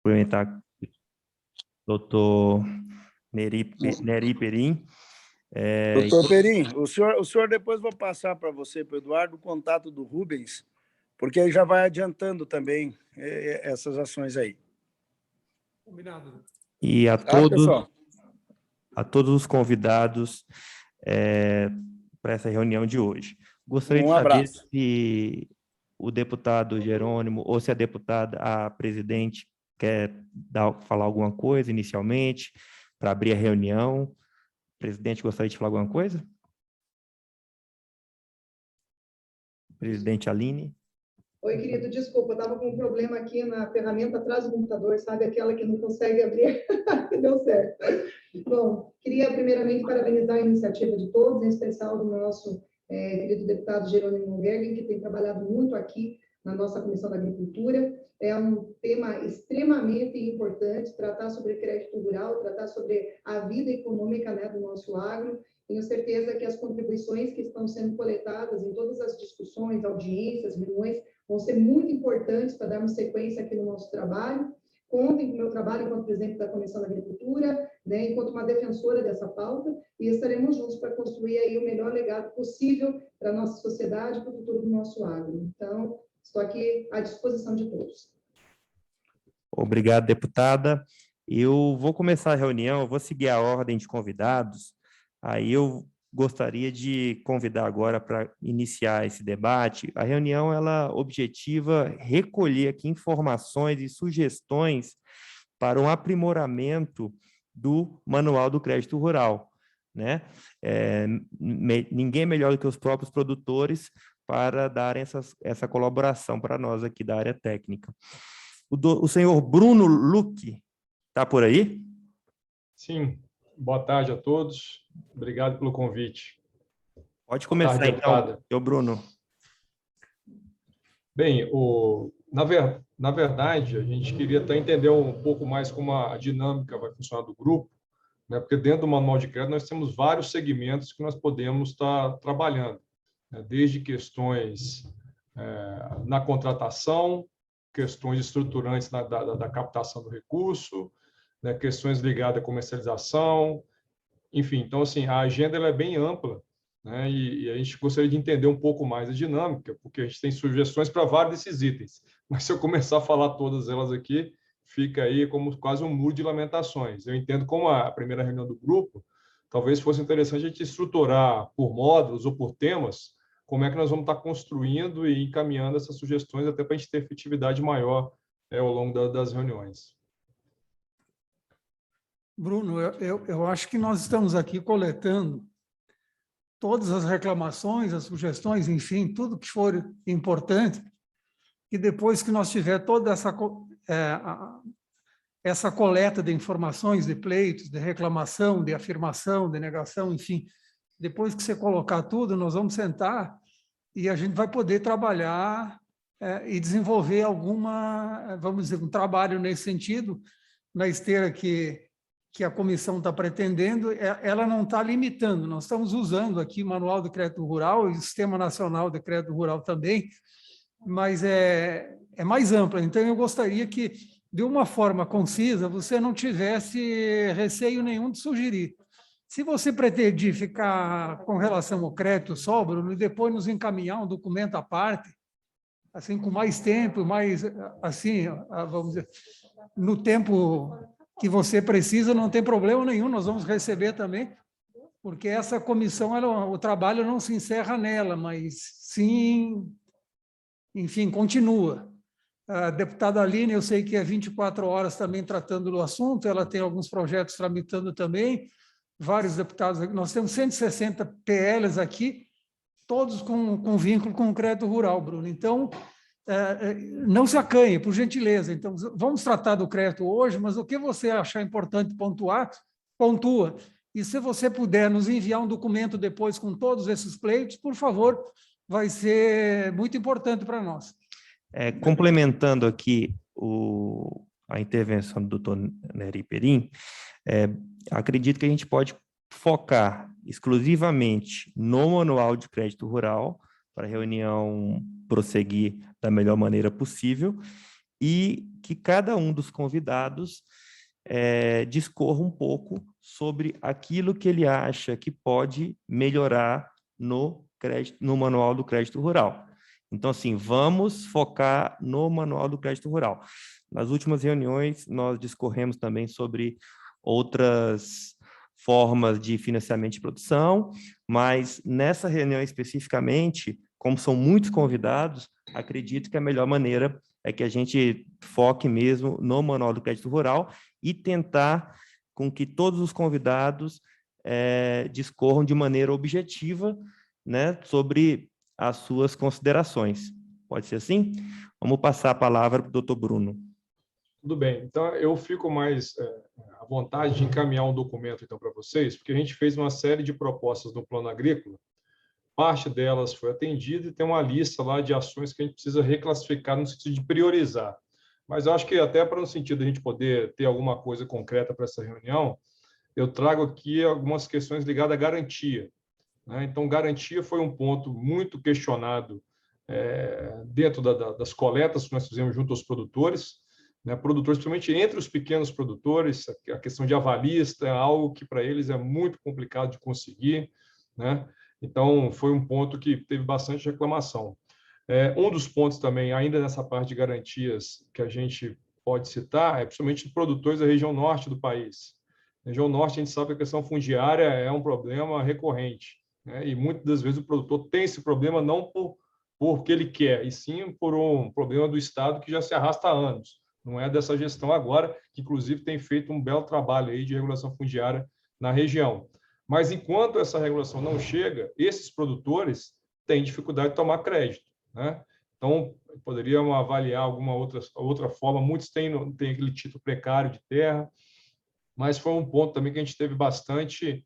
cumprimentar o doutor Nery Perim. Doutor Perim, o senhor depois vou passar para você, para o Eduardo, o contato do Rubens, porque aí já vai adiantando também essas ações aí. Combinado. E a todos os convidados para essa reunião de hoje. Gostaria de saber se o deputado Jerônimo ou se a deputada, a presidente, quer falar alguma coisa inicialmente para abrir a reunião. Presidente, gostaria de falar alguma coisa? Presidente Aline. Oi, querido, desculpa, eu estava com um problema aqui na ferramenta atrás do computador, sabe? Aquela que não consegue abrir. Deu certo. Bom, queria primeiramente parabenizar a iniciativa de todos, em especial do nosso querido deputado Jerônimo Gergen, que tem trabalhado muito aqui na nossa Comissão da Agricultura. É um tema extremamente importante, tratar sobre crédito rural, tratar sobre a vida econômica, né, do nosso agro. Tenho certeza que as contribuições que estão sendo coletadas em todas as discussões, audiências, reuniões, vão ser muito importantes para darmos sequência aqui no nosso trabalho. Contem com o meu trabalho enquanto presidente da Comissão da Agricultura, né, enquanto uma defensora dessa pauta, e estaremos juntos para construir aí o melhor legado possível para a nossa sociedade, para o futuro do nosso agro. Então, estou aqui à disposição de todos. Obrigado, deputada. Eu vou começar a reunião, eu vou seguir a ordem de convidados. Aí eu gostaria de convidar agora para iniciar esse debate. A reunião, ela objetiva recolher aqui informações e sugestões para um aprimoramento do Manual do Crédito Rural, né? Ninguém melhor do que os próprios produtores para darem essa colaboração para nós aqui da área técnica. O senhor Bruno Luque está por aí? Sim. Boa tarde a todos. Obrigado pelo convite. Pode começar, tarde, então, seu Bruno. Bem, na verdade, a gente queria até entender um pouco mais como a dinâmica vai funcionar do grupo, né? Porque dentro do Manual de Crédito nós temos vários segmentos que nós podemos estar trabalhando, né? Desde questões na contratação, questões estruturantes da captação do recurso, né? Questões ligadas à comercialização, enfim. Então, assim, a agenda ela é bem ampla, né? E a gente gostaria de entender um pouco mais a dinâmica, porque a gente tem sugestões para vários desses itens, mas se eu começar a falar todas elas aqui, fica aí como quase um muro de lamentações. Eu entendo como a primeira reunião do grupo, talvez fosse interessante a gente estruturar por módulos ou por temas, como é que nós vamos estar construindo e encaminhando essas sugestões até para a gente ter efetividade maior ao longo das reuniões. Bruno, eu acho que nós estamos aqui coletando todas as reclamações, as sugestões, enfim, tudo que for importante, e depois que nós tiver toda essa coleta de informações, de pleitos, de reclamação, de afirmação, de negação, enfim, depois que você colocar tudo, nós vamos sentar e a gente vai poder trabalhar e desenvolver vamos dizer, um trabalho nesse sentido, na esteira que a comissão está pretendendo. Ela não está limitando, nós estamos usando aqui o Manual do Crédito Rural e o Sistema Nacional de Crédito Rural também, mas é mais ampla. Então, eu gostaria que, de uma forma concisa, você não tivesse receio nenhum de sugerir. Se você pretendia ficar com relação ao crédito só, Bruno, e depois nos encaminhar um documento à parte, assim, com mais tempo, mais, assim, vamos dizer, no tempo que você precisa, não tem problema nenhum, nós vamos receber também, porque essa comissão, o trabalho não se encerra nela, mas sim, enfim, continua. A deputada Aline, eu sei que é 24 horas também tratando do assunto, ela tem alguns projetos tramitando também, vários deputados, nós temos 160 PLs aqui, todos com vínculo com o crédito rural, Bruno. Então, não se acanhe, por gentileza. Então, vamos tratar do crédito hoje, mas o que você achar importante pontuar, pontua. E se você puder nos enviar um documento depois com todos esses pleitos, por favor, vai ser muito importante para nós. Complementando aqui a intervenção do doutor Nery Perim, acredito que a gente pode focar exclusivamente no Manual de Crédito Rural, para a reunião prosseguir da melhor maneira possível, e que cada um dos convidados discorra um pouco sobre aquilo que ele acha que pode melhorar no Manual do Crédito Rural. Então, assim, vamos focar no Manual do Crédito Rural. Nas últimas reuniões, nós discorremos também sobre outras formas de financiamento de produção, mas nessa reunião especificamente, como são muitos convidados, acredito que a melhor maneira é que a gente foque mesmo no Manual do Crédito Rural e tentar com que todos os convidados discorram de maneira objetiva, né, sobre as suas considerações. Pode ser assim? Vamos passar a palavra para o doutor Bruno. Tudo bem. Então, eu fico mais à vontade de encaminhar um documento então para vocês, porque a gente fez uma série de propostas no Plano Agrícola, parte delas foi atendida e tem uma lista lá de ações que a gente precisa reclassificar no sentido de priorizar. Mas eu acho que até para no sentido de a gente poder ter alguma coisa concreta para essa reunião, eu trago aqui algumas questões ligadas à garantia, né? Então, garantia foi um ponto muito questionado dentro das coletas que nós fizemos junto aos produtores, né? Produtores, principalmente entre os pequenos produtores, a questão de avalista é algo que para eles é muito complicado de conseguir, né? Então, foi um ponto que teve bastante reclamação. Um dos pontos também, ainda nessa parte de garantias que a gente pode citar, é principalmente produtores da região norte do país. Na região norte, a gente sabe que a questão fundiária é um problema recorrente, né? E muitas das vezes o produtor tem esse problema não porque ele quer, e sim por um problema do Estado que já se arrasta há anos. Não é dessa gestão agora, que inclusive tem feito um belo trabalho aí de regulação fundiária na região. Mas enquanto essa regulação não chega, esses produtores têm dificuldade de tomar crédito, né? Então, poderíamos avaliar alguma outra forma. Muitos têm aquele título precário de terra, mas foi um ponto também que a gente teve bastante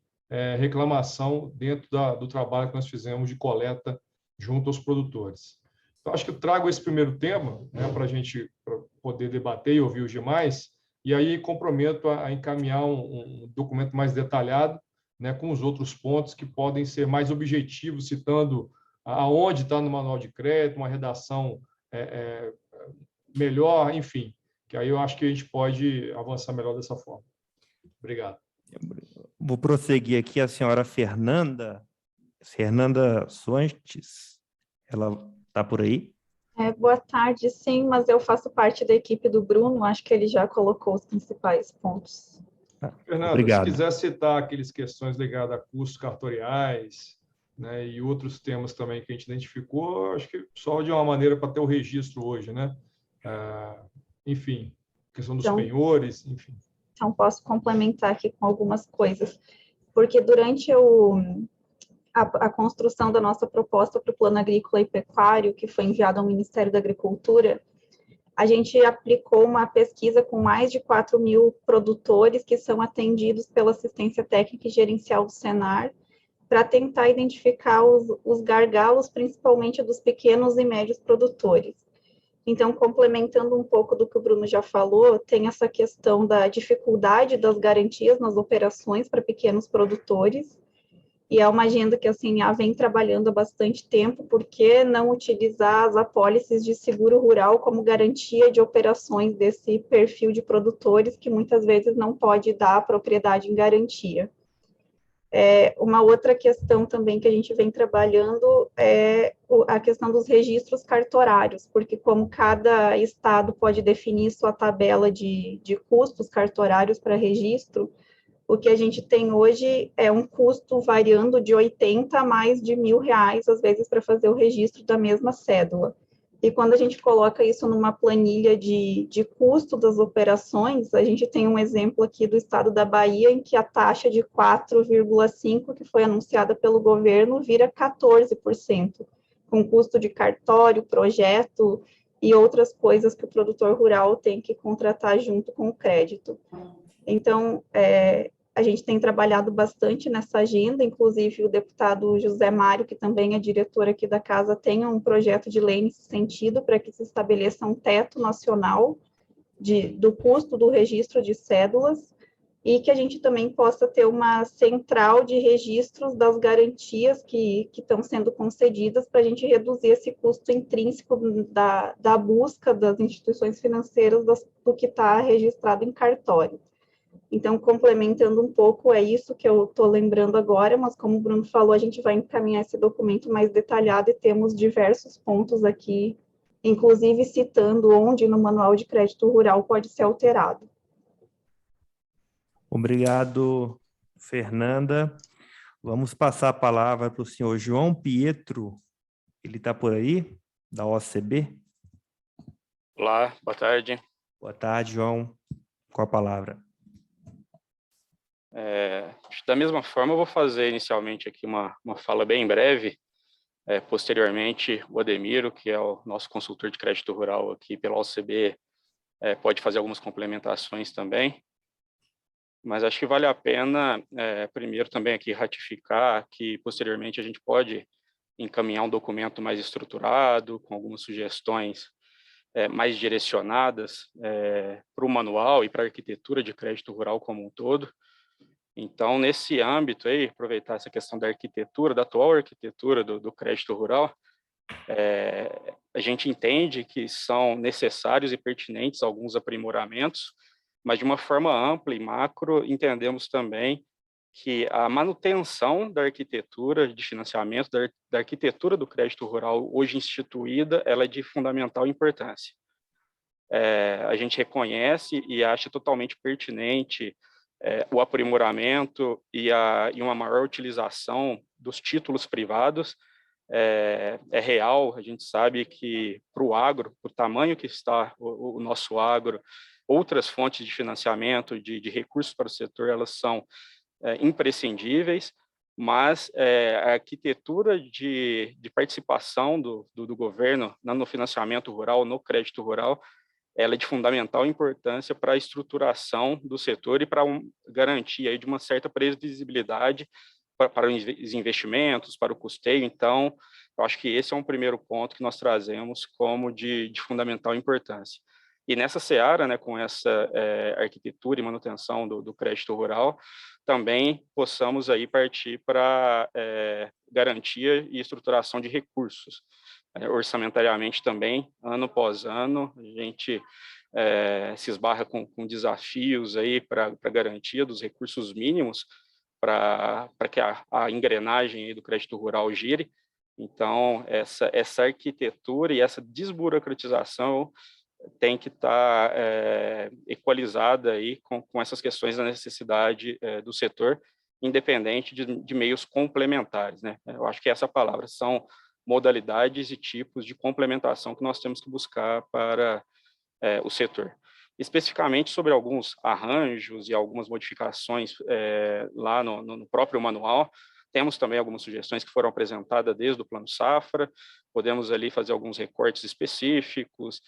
reclamação dentro do trabalho que nós fizemos de coleta junto aos produtores. Então, acho que eu trago esse primeiro tema, né, para a gente poder debater e ouvir os demais, e aí comprometo a encaminhar um documento mais detalhado, né, com os outros pontos que podem ser mais objetivos, citando aonde está no manual de crédito, uma redação melhor, enfim, que aí eu acho que a gente pode avançar melhor dessa forma. Obrigado. Vou prosseguir aqui a senhora Fernanda Soantes, ela está por aí? Boa tarde, sim, mas eu faço parte da equipe do Bruno, acho que ele já colocou os principais pontos. Fernanda, obrigado. Se quiser citar aquelas questões ligadas a custos cartoriais, né, e outros temas também que a gente identificou, acho que só de uma maneira para ter o registro hoje, né? Enfim, questão dos penhores, enfim. Então, posso complementar aqui com algumas coisas, porque durante a construção da nossa proposta para o Plano Agrícola e Pecuário, que foi enviado ao Ministério da Agricultura, a gente aplicou uma pesquisa com mais de 4.000 produtores que são atendidos pela assistência técnica e gerencial do Senar, para tentar identificar os gargalos, principalmente dos pequenos e médios produtores. Então, complementando um pouco do que o Bruno já falou, tem essa questão da dificuldade das garantias nas operações para pequenos produtores, e é uma agenda que a CNA vem trabalhando há bastante tempo, porque não utilizar as apólices de seguro rural como garantia de operações desse perfil de produtores, que muitas vezes não pode dar a propriedade em garantia. Uma outra questão também que a gente vem trabalhando é a questão dos registros cartorários, porque como cada estado pode definir sua tabela de custos cartorários para registro, o que a gente tem hoje é um custo variando de 80 a mais de R$1.000, às vezes, para fazer o registro da mesma cédula. E quando a gente coloca isso numa planilha de custo das operações, a gente tem um exemplo aqui do estado da Bahia, em que a taxa de 4,5%, que foi anunciada pelo governo, vira 14%, com custo de cartório, projeto e outras coisas que o produtor rural tem que contratar junto com o crédito. Então, a gente tem trabalhado bastante nessa agenda, inclusive o deputado José Mário, que também é diretor aqui da casa, tem um projeto de lei nesse sentido, para que se estabeleça um teto nacional do custo do registro de cédulas, e que a gente também possa ter uma central de registros das garantias que estão sendo concedidas para a gente reduzir esse custo intrínseco da busca das instituições financeiras do que está registrado em cartório. Então, complementando um pouco, é isso que eu estou lembrando agora, mas como o Bruno falou, a gente vai encaminhar esse documento mais detalhado e temos diversos pontos aqui, inclusive citando onde no Manual de Crédito Rural pode ser alterado. Obrigado, Fernanda. Vamos passar a palavra para o senhor João Pietro. Ele está por aí, da OCB? Olá, boa tarde. Boa tarde, João. Com a palavra. Da mesma forma, eu vou fazer inicialmente aqui uma fala bem breve. Posteriormente, o Ademiro, que é o nosso consultor de crédito rural aqui pela OCB, pode fazer algumas complementações também. Mas acho que vale a pena, primeiro, também aqui ratificar que, posteriormente, a gente pode encaminhar um documento mais estruturado, com algumas sugestões mais direcionadas para o manual e para a arquitetura de crédito rural como um todo. Então, nesse âmbito aí, aproveitar essa questão da arquitetura, da atual arquitetura do crédito rural, a gente entende que são necessários e pertinentes alguns aprimoramentos, mas de uma forma ampla e macro, entendemos também que a manutenção da arquitetura de financiamento, da arquitetura do crédito rural hoje instituída, ela é de fundamental importância. A gente reconhece e acha totalmente pertinente o aprimoramento e uma maior utilização dos títulos privados. É real, a gente sabe que para o agro, o tamanho que está o nosso agro, outras fontes de financiamento, de recursos para o setor, elas são imprescindíveis, mas a arquitetura de participação do governo no financiamento rural, no crédito rural, ela é de fundamental importância para a estruturação do setor e para garantir aí de uma certa previsibilidade para os investimentos, para o custeio. Então, eu acho que esse é um primeiro ponto que nós trazemos como de fundamental importância. E nessa seara, né, com essa arquitetura e manutenção do crédito rural, também possamos aí partir para garantia e estruturação de recursos. Orçamentariamente também, ano após ano, a gente se esbarra com desafios aí para garantia dos recursos mínimos para que a engrenagem aí do crédito rural gire. Então, essa arquitetura e essa desburocratização tem que estar equalizada aí com essas questões da necessidade do setor, independente de meios complementares, né? Eu acho que essa palavra são modalidades e tipos de complementação que nós temos que buscar para o setor. Especificamente sobre alguns arranjos e algumas modificações lá no próprio manual, temos também algumas sugestões que foram apresentadas desde o Plano Safra, podemos ali fazer alguns recortes específicos,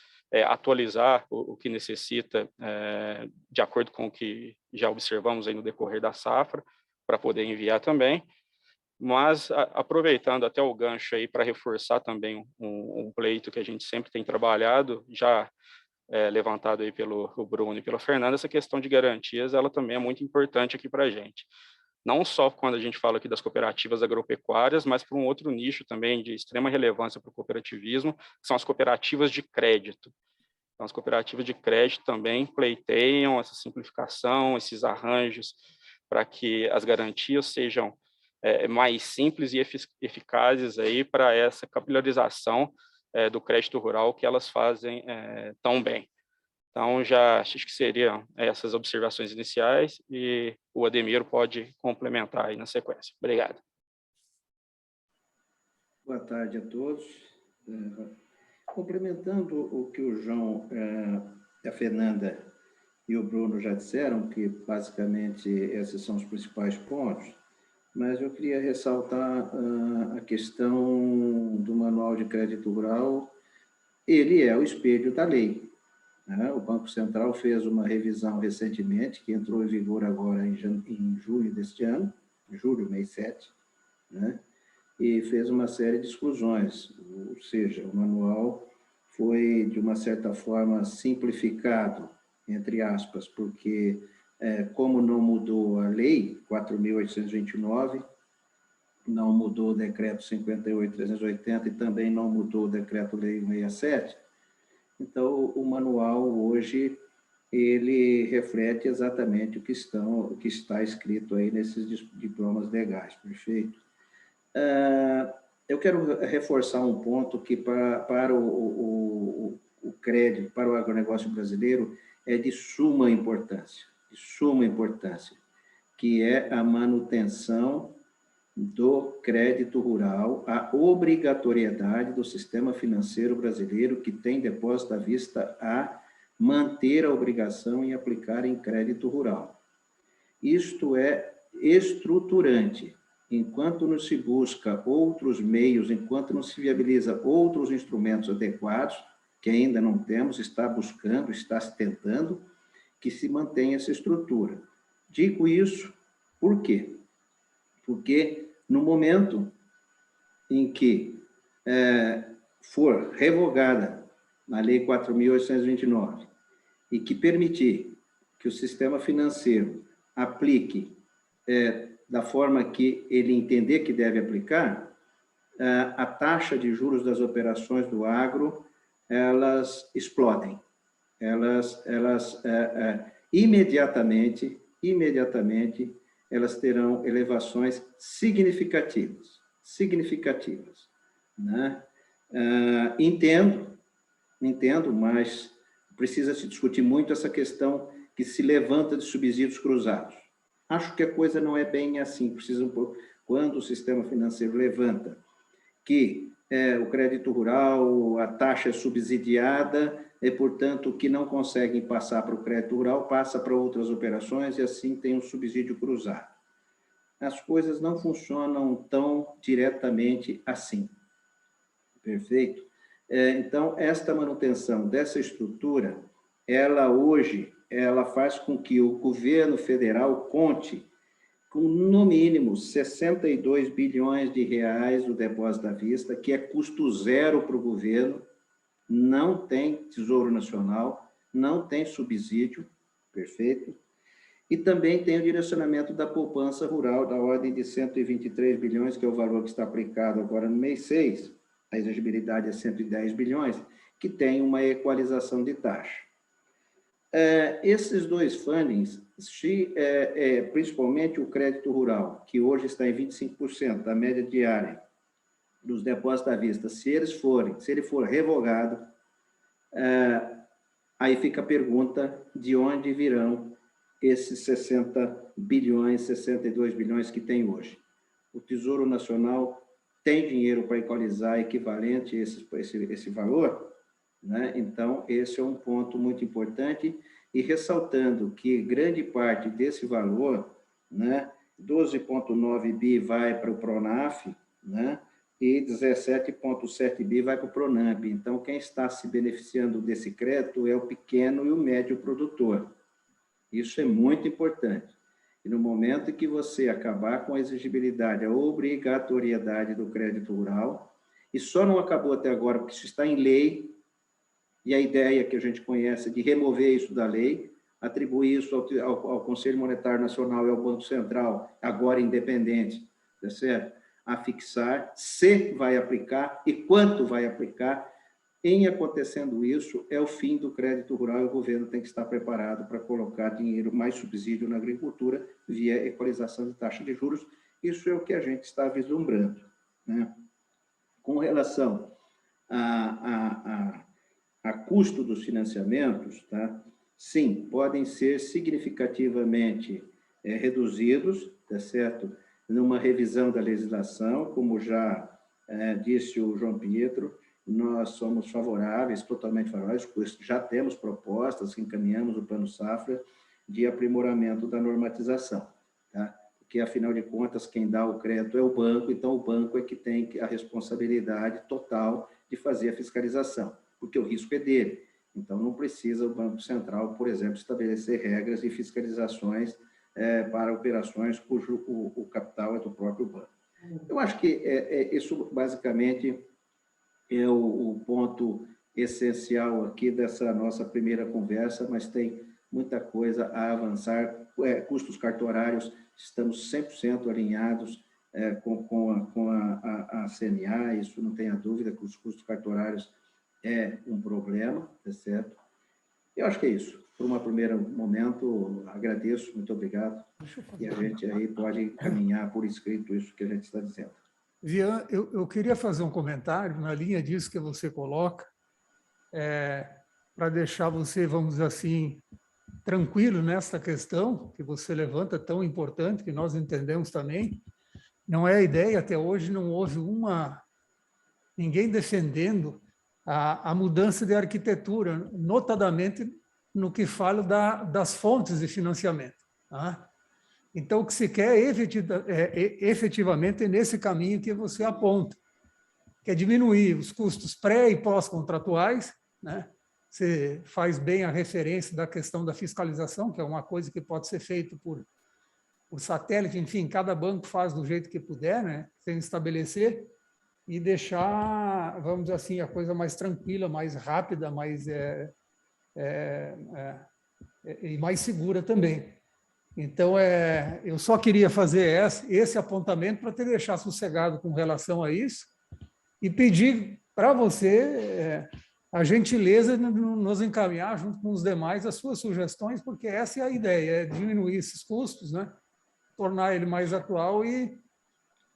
atualizar o que necessita de acordo com o que já observamos aí no decorrer da safra, para poder enviar também. Mas, aproveitando até o gancho aí para reforçar também um pleito que a gente sempre tem trabalhado, já levantado aí pelo Bruno e pela Fernanda, essa questão de garantias, ela também é muito importante aqui para a gente. Não só quando a gente fala aqui das cooperativas agropecuárias, mas para um outro nicho também de extrema relevância para o cooperativismo, que são as cooperativas de crédito. Então, as cooperativas de crédito também pleiteiam essa simplificação, esses arranjos, para que as garantias sejam mais simples e eficazes aí para essa capilarização do crédito rural que elas fazem tão bem. Então, já acho que seriam essas observações iniciais e o Ademiro pode complementar aí na sequência. Obrigado. Boa tarde a todos. Complementando o que o João, a Fernanda e o Bruno já disseram, que basicamente esses são os principais pontos, mas eu queria ressaltar a questão do Manual de Crédito Rural. Ele é o espelho da lei. O Banco Central fez uma revisão recentemente, que entrou em vigor agora em julho deste ano, julho, mês 7, né? E fez uma série de exclusões, ou seja, o manual foi, de uma certa forma, simplificado, entre aspas, porque como não mudou a lei 4.829, não mudou o decreto 58.380 e também não mudou o decreto-lei 167, então o manual hoje ele reflete exatamente o que está escrito aí nesses diplomas legais, perfeito? Eu quero reforçar um ponto que para o crédito, para o agronegócio brasileiro, é de suma importância, que é a manutenção do crédito rural, a obrigatoriedade do sistema financeiro brasileiro, que tem depósito à vista, a manter a obrigação em aplicar em crédito rural. Isto é estruturante. Enquanto não se busca outros meios, enquanto não se viabiliza outros instrumentos adequados, que ainda não temos, está buscando, está se tentando, que se mantenha essa estrutura. Digo isso por quê? Porque no momento em que for revogada a Lei 4.829 e que permitir que o sistema financeiro aplique da forma que ele entender que deve aplicar, a taxa de juros das operações do agro, elas explodem. Elas imediatamente, elas terão elevações significativas, né? Entendo, mas precisa se discutir muito essa questão que se levanta de subsídios cruzados. Acho que a coisa não é bem assim, quando o sistema financeiro levanta que o crédito rural, a taxa é subsidiada, portanto, que não conseguem passar para o crédito rural, passa para outras operações e assim tem um subsídio cruzado. As coisas não funcionam tão diretamente assim. Perfeito? Então, esta manutenção dessa estrutura, ela faz com que o governo federal conte com, no mínimo, 62 bilhões de reais do depósito à vista, que é custo zero para o governo, não tem Tesouro Nacional, não tem subsídio, perfeito? E também tem o direcionamento da poupança rural, da ordem de 123 bilhões, que é o valor que está aplicado agora no mês 6, a exigibilidade é 110 bilhões, que tem uma equalização de taxa. Esses dois fundings, principalmente o crédito rural, que hoje está em 25% da média diária dos depósitos à vista, se ele for revogado, aí fica a pergunta de onde virão esses 60 bilhões, 62 bilhões que tem hoje. O Tesouro Nacional tem dinheiro para equalizar equivalente a esse valor, né? Então, esse é um ponto muito importante, e ressaltando que grande parte desse valor, né, 12,9 bi vai para o Pronaf, né, e 17,7 bi vai para o Pronamp. Então, quem está se beneficiando desse crédito é o pequeno e o médio produtor. Isso é muito importante. E no momento em que você acabar com a exigibilidade, a obrigatoriedade do crédito rural, e só não acabou até agora porque isso está em lei, e a ideia que a gente conhece de remover isso da lei, atribuir isso ao Conselho Monetário Nacional e ao Banco Central, agora independente, tá certo? A fixar se vai aplicar e quanto vai aplicar. Em acontecendo isso, é o fim do crédito rural e o governo tem que estar preparado para colocar dinheiro, mais subsídio na agricultura via equalização de taxa de juros. Isso é o que a gente está vislumbrando, né? Com relação a custo dos financiamentos, tá? Sim, podem ser significativamente reduzidos, tá certo? Numa revisão da legislação, como já disse o João Pietro, nós somos favoráveis, totalmente favoráveis, já temos propostas que encaminhamos o Plano Safra de aprimoramento da normatização, tá? Porque, afinal de contas, quem dá o crédito é o banco, então o banco é que tem a responsabilidade total de fazer a fiscalização, porque o risco é dele. Então, não precisa o Banco Central, por exemplo, estabelecer regras e fiscalizações para operações cujo o capital é do próprio banco. Eu acho que isso, basicamente, é o ponto essencial aqui dessa nossa primeira conversa, mas tem muita coisa a avançar. Custos cartorários, estamos 100% alinhados com a CNA, isso não tenha dúvida que os custos cartorários é um problema, tá certo? Eu acho que é isso. Por um primeiro momento, agradeço, muito obrigado, e a gente aí pode caminhar por escrito isso que a gente está dizendo. Vian, eu queria fazer um comentário na linha disso que você coloca, para deixar você, vamos dizer assim, tranquilo nessa questão que você levanta, tão importante, que nós entendemos também. Não é a ideia, até hoje não houve ninguém defendendo a mudança de arquitetura, notadamente no que falo das fontes de financiamento. Tá? Então, o que se quer efetivamente é nesse caminho que você aponta, que é diminuir os custos pré- e pós-contratuais, né? Você faz bem a referência da questão da fiscalização, que é uma coisa que pode ser feita por satélite, enfim, cada banco faz do jeito que puder, né? Sem estabelecer, e deixar, vamos dizer assim, a coisa mais tranquila, mais rápida, e mais segura também. Então, eu só queria fazer esse apontamento para te deixar sossegado com relação a isso e pedir para você a gentileza de nos encaminhar, junto com os demais, as suas sugestões, porque essa é a ideia, é diminuir esses custos, né? Tornar ele mais atual e,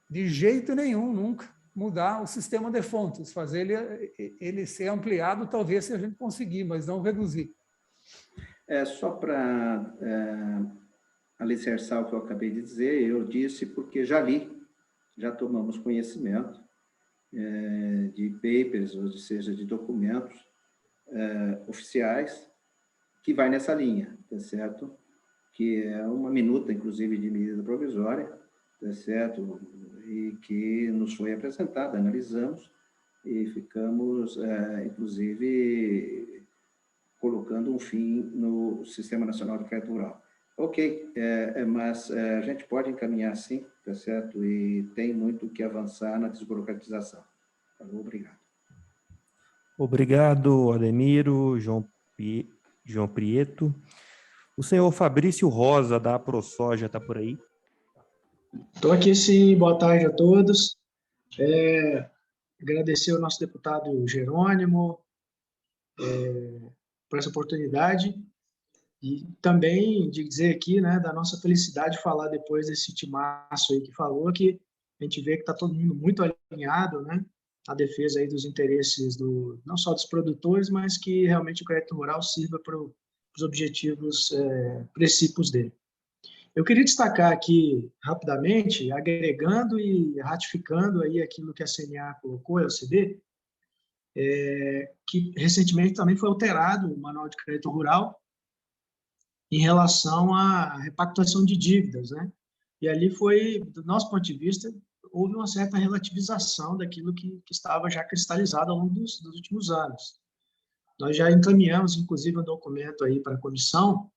de jeito nenhum, nunca mudar o sistema de fontes, fazer ele ser ampliado, talvez, se a gente conseguir, mas não reduzir. Só para alicerçar o que eu acabei de dizer, eu disse porque já tomamos conhecimento de papers, ou seja, de documentos oficiais, que vai nessa linha, tá certo? Que é uma minuta, inclusive, de medida provisória, tá certo? E que nos foi apresentada, analisamos e ficamos, inclusive, colocando um fim no Sistema Nacional de Crédito Rural. Ok, mas a gente pode encaminhar sim, tá certo? E tem muito que avançar na desburocratização. Obrigado. Obrigado, Ademiro, João Prieto. O senhor Fabrício Rosa, da AproSoja, está por aí? Estou aqui sim, boa tarde a todos. Agradecer ao nosso deputado Jerônimo por essa oportunidade e também de dizer aqui, né, da nossa felicidade de falar depois desse timaço aí que falou, que a gente vê que está todo mundo muito alinhado, né, a defesa aí dos interesses não só dos produtores, mas que realmente o crédito rural sirva para os objetivos, princípios dele. Eu queria destacar aqui, rapidamente, agregando e ratificando aí aquilo que a CNA colocou, a LCD, que recentemente também foi alterado o Manual de Crédito Rural em relação à repactuação de dívidas, né? E ali foi, do nosso ponto de vista, houve uma certa relativização daquilo que estava já cristalizado ao longo dos últimos anos. Nós já encaminhamos, inclusive, um documento aí para a comissão,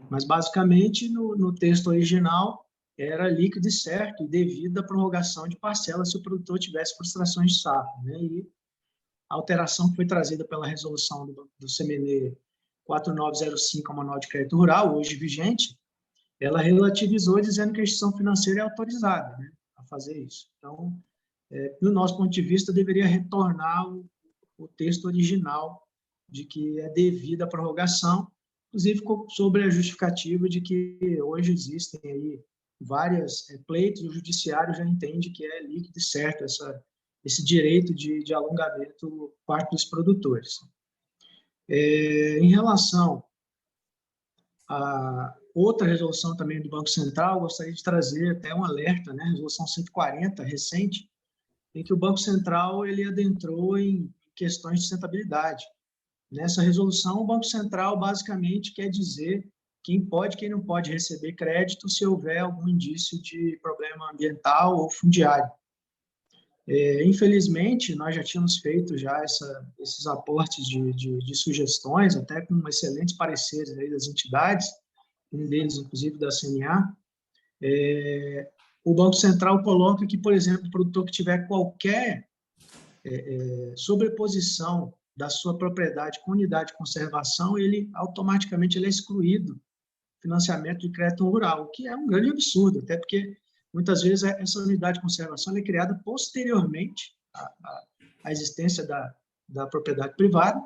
mas, basicamente, no texto original, era líquido e certo e devido à prorrogação de parcelas se o produtor tivesse frustrações de safra, né? E a alteração que foi trazida pela resolução do CMN 4905, ao Manual de Crédito Rural, hoje vigente, ela relativizou dizendo que a instituição financeira é autorizada, né, a fazer isso. Então, do nosso ponto de vista, deveria retornar o texto original de que é devida à prorrogação, inclusive sobre a justificativa de que hoje existem aí várias pleitos, o judiciário já entende que é líquido e certo esse direito de alongamento por parte dos produtores. Em relação a outra resolução também do Banco Central, gostaria de trazer até um alerta, né, resolução 140, recente, em que o Banco Central ele adentrou em questões de sustentabilidade. Nessa resolução, o Banco Central basicamente quer dizer quem pode e quem não pode receber crédito se houver algum indício de problema ambiental ou fundiário. Infelizmente, nós já tínhamos feito já esses aportes de sugestões, até com excelentes pareceres aí das entidades, um deles, inclusive, da CNA. O Banco Central coloca que, por exemplo, o produtor que tiver qualquer sobreposição da sua propriedade com unidade de conservação, ele automaticamente é excluído do financiamento de crédito rural, o que é um grande absurdo, até porque muitas vezes essa unidade de conservação é criada posteriormente à existência da propriedade privada,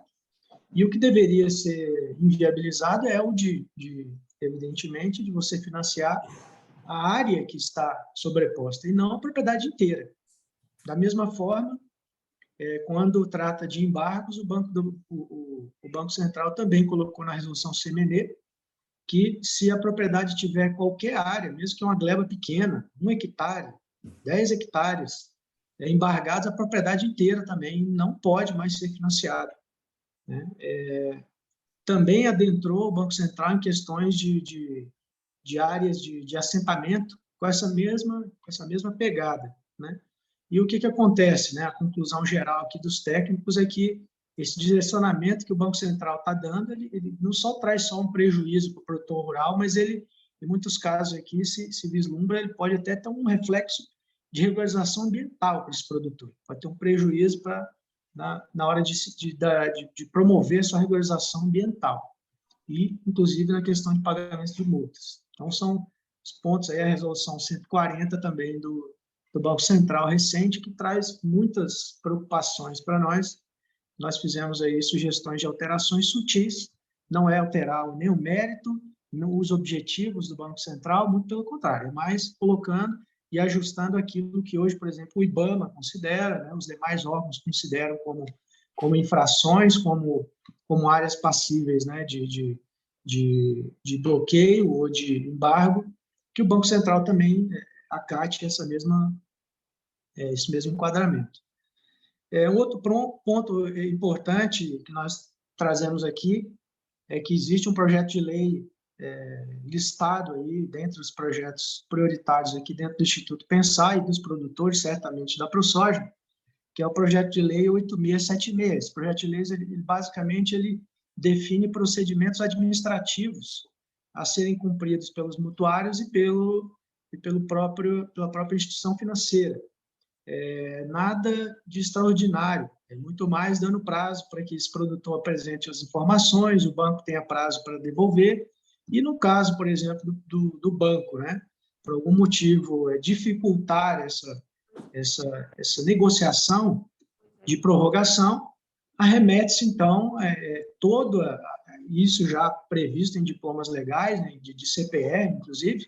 e o que deveria ser inviabilizado é o evidentemente, de você financiar a área que está sobreposta e não a propriedade inteira. Da mesma forma, quando trata de embargos, o Banco Central também colocou na resolução CMNE que, se a propriedade tiver qualquer área, mesmo que uma gleba pequena, 1 hectare, 10 hectares, embargados, a propriedade inteira também não pode mais ser financiada, né? Também adentrou o Banco Central em questões de áreas de assentamento com essa mesma pegada, né? E o que acontece, né? A conclusão geral aqui dos técnicos é que esse direcionamento que o Banco Central está dando, ele não só traz só um prejuízo para o produtor rural, mas ele, em muitos casos aqui, se vislumbra, ele pode até ter um reflexo de regularização ambiental para esse produtor. Pode ter um prejuízo na hora de promover sua regularização ambiental e, inclusive, na questão de pagamento de multas. Então, são os pontos aí, a resolução 140 também do Banco Central recente, que traz muitas preocupações para nós. Nós fizemos aí sugestões de alterações sutis, não é alterar nem o mérito, nem os objetivos do Banco Central, muito pelo contrário, é mais colocando e ajustando aquilo que hoje, por exemplo, o IBAMA considera, né, os demais órgãos consideram como infrações, como áreas passíveis, né, de bloqueio ou de embargo, que o Banco Central também acate esse mesmo enquadramento. Um outro ponto importante que nós trazemos aqui é que existe um projeto de lei listado aí dentre os projetos prioritários aqui dentro do Instituto Pensar e dos produtores, certamente da ProSoja, que é o projeto de lei 8676. Esse projeto de lei, basicamente, ele define procedimentos administrativos a serem cumpridos pelos mutuários e pela própria instituição financeira. Nada de extraordinário, é muito mais dando prazo para que esse produtor apresente as informações, o banco tenha prazo para devolver, e no caso, por exemplo, do banco, né, por algum motivo dificultar essa negociação de prorrogação, arremete-se, então, todo isso já previsto em diplomas legais, né, de CPR, inclusive,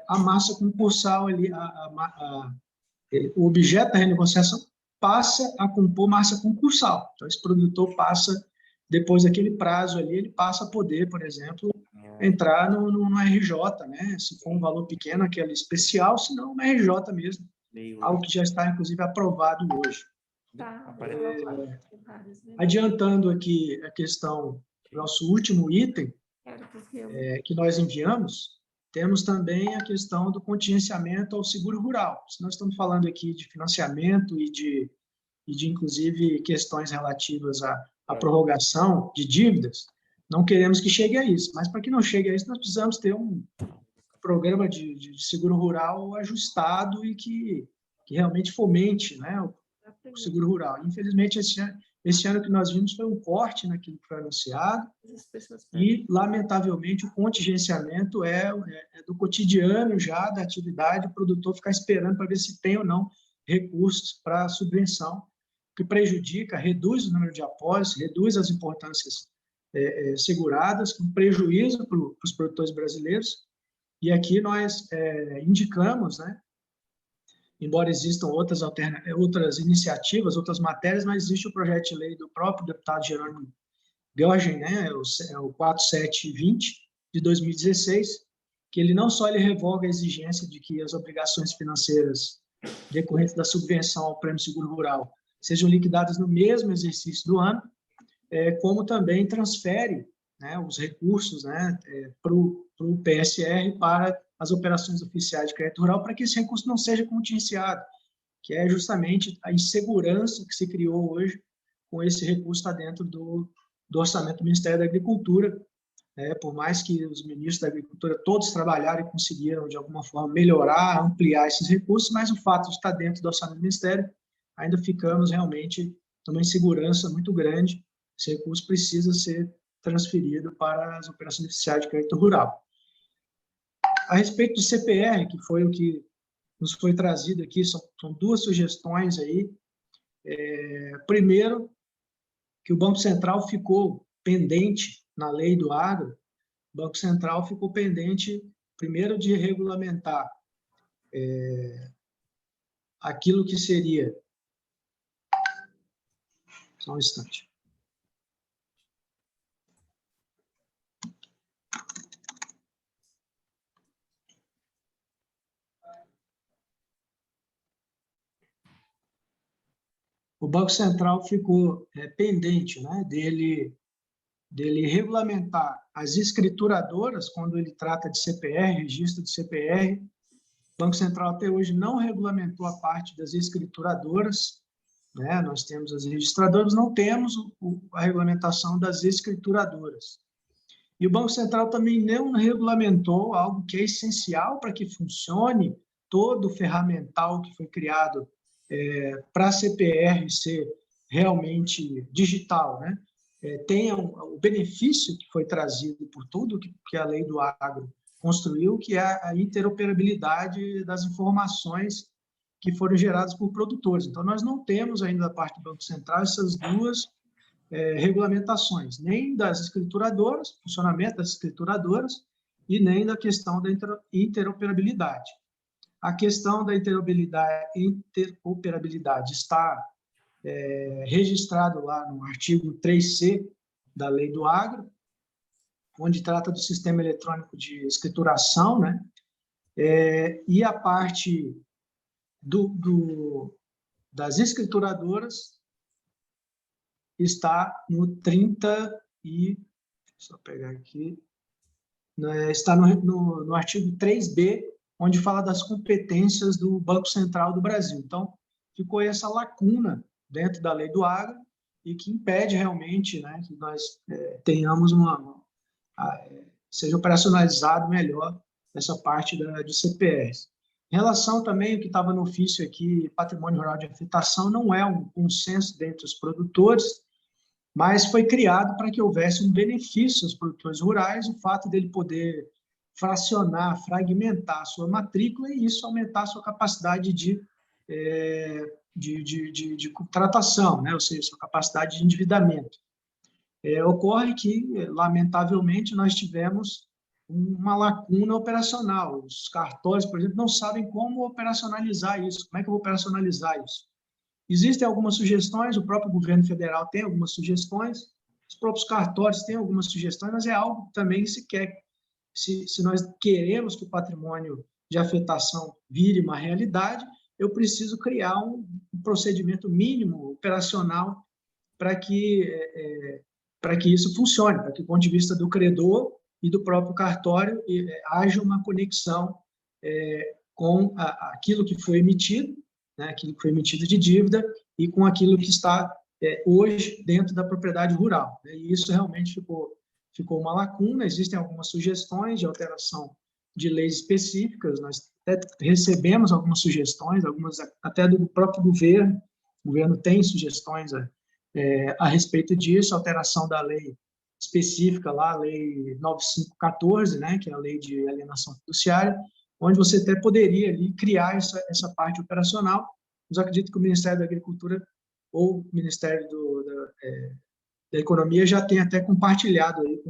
a massa concursal ali, o objeto da renegociação passa a compor massa concursal. Então, esse produtor passa, depois daquele prazo ali, ele passa a poder, por exemplo, entrar no RJ, né? Se for um valor pequeno, aquele especial, se não, no RJ mesmo, algo que já está, inclusive, aprovado hoje. Adiantando aqui a questão do nosso último item, que nós enviamos, temos também a questão do contingenciamento ao seguro rural. Se nós estamos falando aqui de financiamento e de inclusive, questões relativas à prorrogação de dívidas, não queremos que chegue a isso. Mas, para que não chegue a isso, nós precisamos ter um programa de seguro rural ajustado e que realmente fomente, né, o seguro rural. Infelizmente, esse ano que nós vimos foi um corte naquilo que foi anunciado e, lamentavelmente, o contingenciamento é do cotidiano já da atividade, o produtor ficar esperando para ver se tem ou não recursos para subvenção, que prejudica, reduz o número de apólices, reduz as importâncias seguradas, com prejuízo para os produtores brasileiros. E aqui nós indicamos, né, embora existam outras iniciativas, outras matérias, mas existe o projeto de lei do próprio deputado Jerônimo Georgen, né, o 4720 de 2016, que ele não só revoga a exigência de que as obrigações financeiras decorrentes da subvenção ao Prêmio Seguro Rural sejam liquidadas no mesmo exercício do ano, como também transfere, né, os recursos, né, para o PSR para as operações oficiais de crédito rural, para que esse recurso não seja contingenciado, que é justamente a insegurança que se criou hoje com esse recurso está dentro do orçamento do Ministério da Agricultura. Por mais que os ministros da Agricultura todos trabalharam e conseguiram, de alguma forma, melhorar, ampliar esses recursos, mas o fato de estar dentro do orçamento do Ministério, ainda ficamos realmente uma insegurança muito grande. Esse recurso precisa ser transferido para as operações beneficiárias de crédito rural. A respeito do CPR, que foi o que nos foi trazido aqui, são duas sugestões aí. Primeiro, que o Banco Central ficou pendente na lei do agro, o Banco Central ficou pendente, primeiro, de regulamentar aquilo que seria... Só um instante. O Banco Central ficou pendente, né, dele regulamentar as escrituradoras, quando ele trata de CPR, registro de CPR. O Banco Central até hoje não regulamentou a parte das escrituradoras, né? Nós temos as registradoras, não temos a regulamentação das escrituradoras. E o Banco Central também não regulamentou algo que é essencial para que funcione todo o ferramental que foi criado para a CPR ser realmente digital, né? Tenha o benefício que foi trazido por tudo que a lei do agro construiu, que é a interoperabilidade das informações que foram geradas por produtores. Então, nós não temos ainda da parte do Banco Central essas duas regulamentações, nem das escrituradoras, funcionamento das escrituradoras, e nem da questão da interoperabilidade. A questão da interoperabilidade está registrado lá no artigo 3C da Lei do Agro, onde trata do sistema eletrônico de escrituração, né? E a parte das escrituradoras está no 30 e... Deixa eu pegar aqui. Está no artigo 3B, onde fala das competências do Banco Central do Brasil. Então, ficou essa lacuna dentro da lei do agro e que impede realmente, né, que nós tenhamos seja operacionalizado melhor essa parte de CPRs. Em relação também ao que estava no ofício aqui, patrimônio rural de afetação, não é um consenso dentre os produtores, mas foi criado para que houvesse um benefício aos produtores rurais, o fato dele poder fracionar, fragmentar a sua matrícula e isso aumentar a sua capacidade de contratação, né? Ou seja, sua capacidade de endividamento. Ocorre que, lamentavelmente, nós tivemos uma lacuna operacional. Os cartórios, por exemplo, não sabem como operacionalizar isso. Como é que eu vou operacionalizar isso? Existem algumas sugestões, o próprio governo federal tem algumas sugestões, os próprios cartórios têm algumas sugestões, mas é algo que também se quer. Se nós queremos que o patrimônio de afetação vire uma realidade, eu preciso criar um procedimento mínimo operacional para que isso funcione, para que, do ponto de vista do credor e do próprio cartório, haja uma conexão com aquilo que foi emitido, né, aquilo que foi emitido de dívida, e com aquilo que está hoje dentro da propriedade rural. E isso realmente ficou uma lacuna. Existem algumas sugestões de alteração de leis específicas, nós até recebemos algumas sugestões, algumas até do próprio governo. O governo tem sugestões a respeito disso, alteração da lei específica lá, a lei 9514, né, que é a lei de alienação fiduciária, onde você até poderia ali criar essa parte operacional. Mas eu acredito que o Ministério da Agricultura ou o Ministério da Economia já tem até compartilhado aí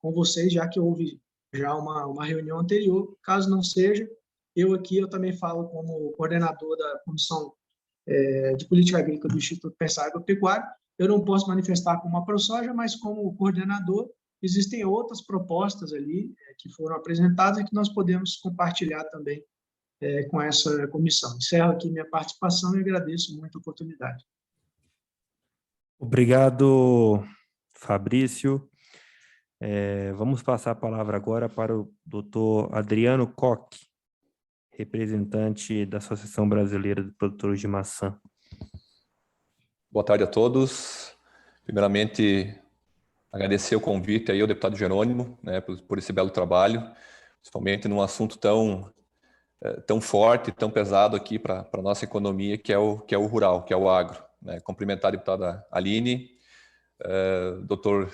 com vocês, já que houve já uma reunião anterior. Caso não seja, eu também falo como coordenador da Comissão de Política Agrícola do Instituto Pensar Agropecuário. Eu não posso manifestar como uma ProSoja, mas como coordenador, existem outras propostas ali que foram apresentadas e que nós podemos compartilhar também com essa comissão. Encerro aqui minha participação e agradeço muito a oportunidade. Obrigado, Fabrício. Vamos passar a palavra agora para o doutor Adriano Koch, representante da Associação Brasileira de Produtores de Maçã. Boa tarde a todos. Primeiramente, agradecer o convite aí ao deputado Jerônimo, né, por esse belo trabalho, principalmente num assunto tão forte, tão pesado aqui para a nossa economia, que é o rural, que é o agro. né? Cumprimentar a deputada Aline, doutor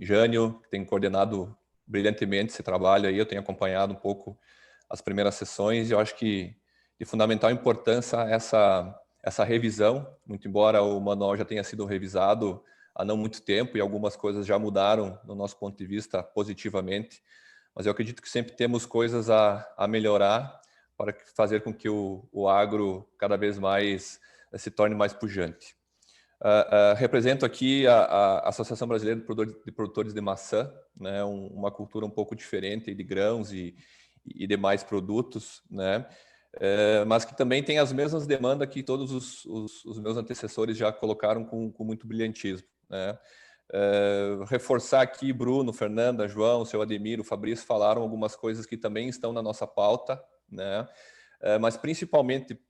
Jânio, que tem coordenado brilhantemente esse trabalho aí, eu tenho acompanhado um pouco as primeiras sessões e eu acho que de fundamental importância essa revisão, muito embora o manual já tenha sido revisado há não muito tempo e algumas coisas já mudaram no nosso ponto de vista positivamente, mas eu acredito que sempre temos coisas a melhorar para fazer com que o agro cada vez mais se torne mais pujante. Represento aqui a Associação Brasileira de Produtores de Maçã, né, uma cultura um pouco diferente de grãos e demais produtos, né, mas que também tem as mesmas demandas que todos os meus antecessores já colocaram com muito brilhantismo, né. Reforçar aqui, Bruno, Fernanda, João, seu Ademir, o Fabrício falaram algumas coisas que também estão na nossa pauta, né, mas principalmente